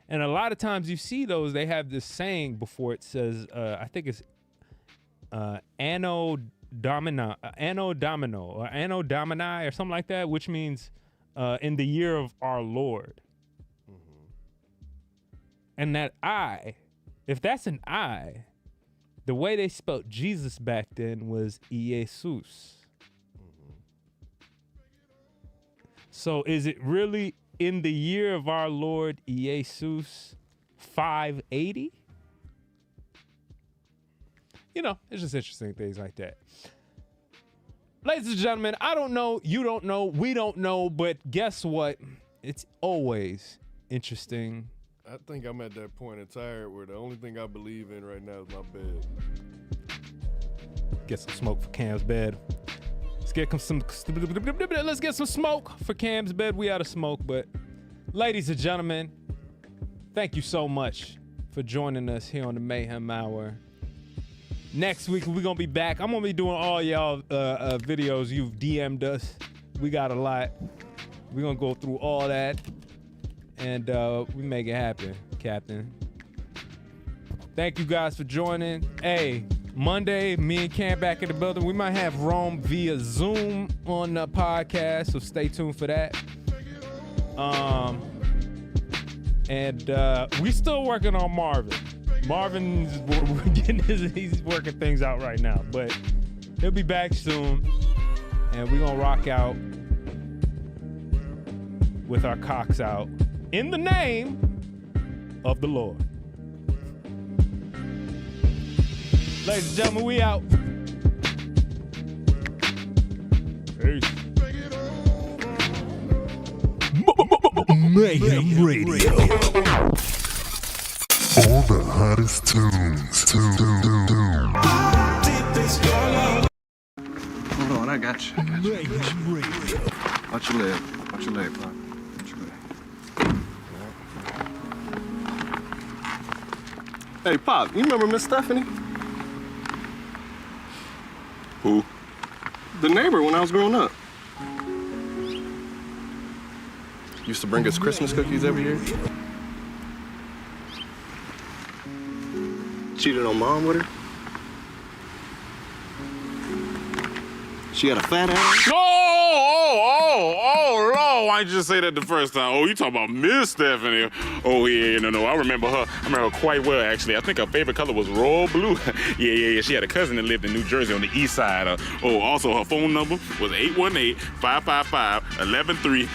And a lot of times you see those, they have this saying before it says, I think it's Anno Domini or something like that, which means in the year of our Lord. And that I, if that's an I, the way they spelled Jesus back then was Jesus. So is it really in the year of our Lord Jesus 580? You know, it's just interesting things like that. Ladies and gentlemen, I don't know, you don't know, we don't know, but guess what? It's always interesting. I think I'm at that point in tired where the only thing I believe in right now is my bed. Get some smoke for Cam's bed. Let's get some smoke for Cam's bed. We out of smoke, but ladies and gentlemen, thank you so much for joining us here on the Mayhem Hour. Next week, we're going to be back. I'm going to be doing all y'all videos you've DM'd us. We got a lot. We're going to go through all that, and we make it happen, Captain. Thank you guys for joining. Hey, Monday, me and Cam back in the building. We might have Rome via Zoom on the podcast, so stay tuned for that. And we still working on Marvin. Marvin's he's working things out right now, but he'll be back soon, and we're gonna rock out with our cocks out in the name of the Lord. Ladies and gentlemen, we out. Peace. Mayhem Radio. All the hottest tunes. Hold on, I got you. Mayhem Radio. Watch your leg. Watch your leg, Pop. Watch your leg. Hey, Pop, you remember Miss Stephanie? Who? The neighbor when I was growing up. Used to bring us Christmas cookies every year. Cheated on Mom with her. She had a fat ass. Oh, why'd you just say that the first time? Oh, you talking about Miss Stephanie. Oh, yeah, no, I remember her. I remember her quite well, actually. I think her favorite color was royal blue. Yeah. She had a cousin that lived in New Jersey on the east side. Also, her phone number was 818-555-1130.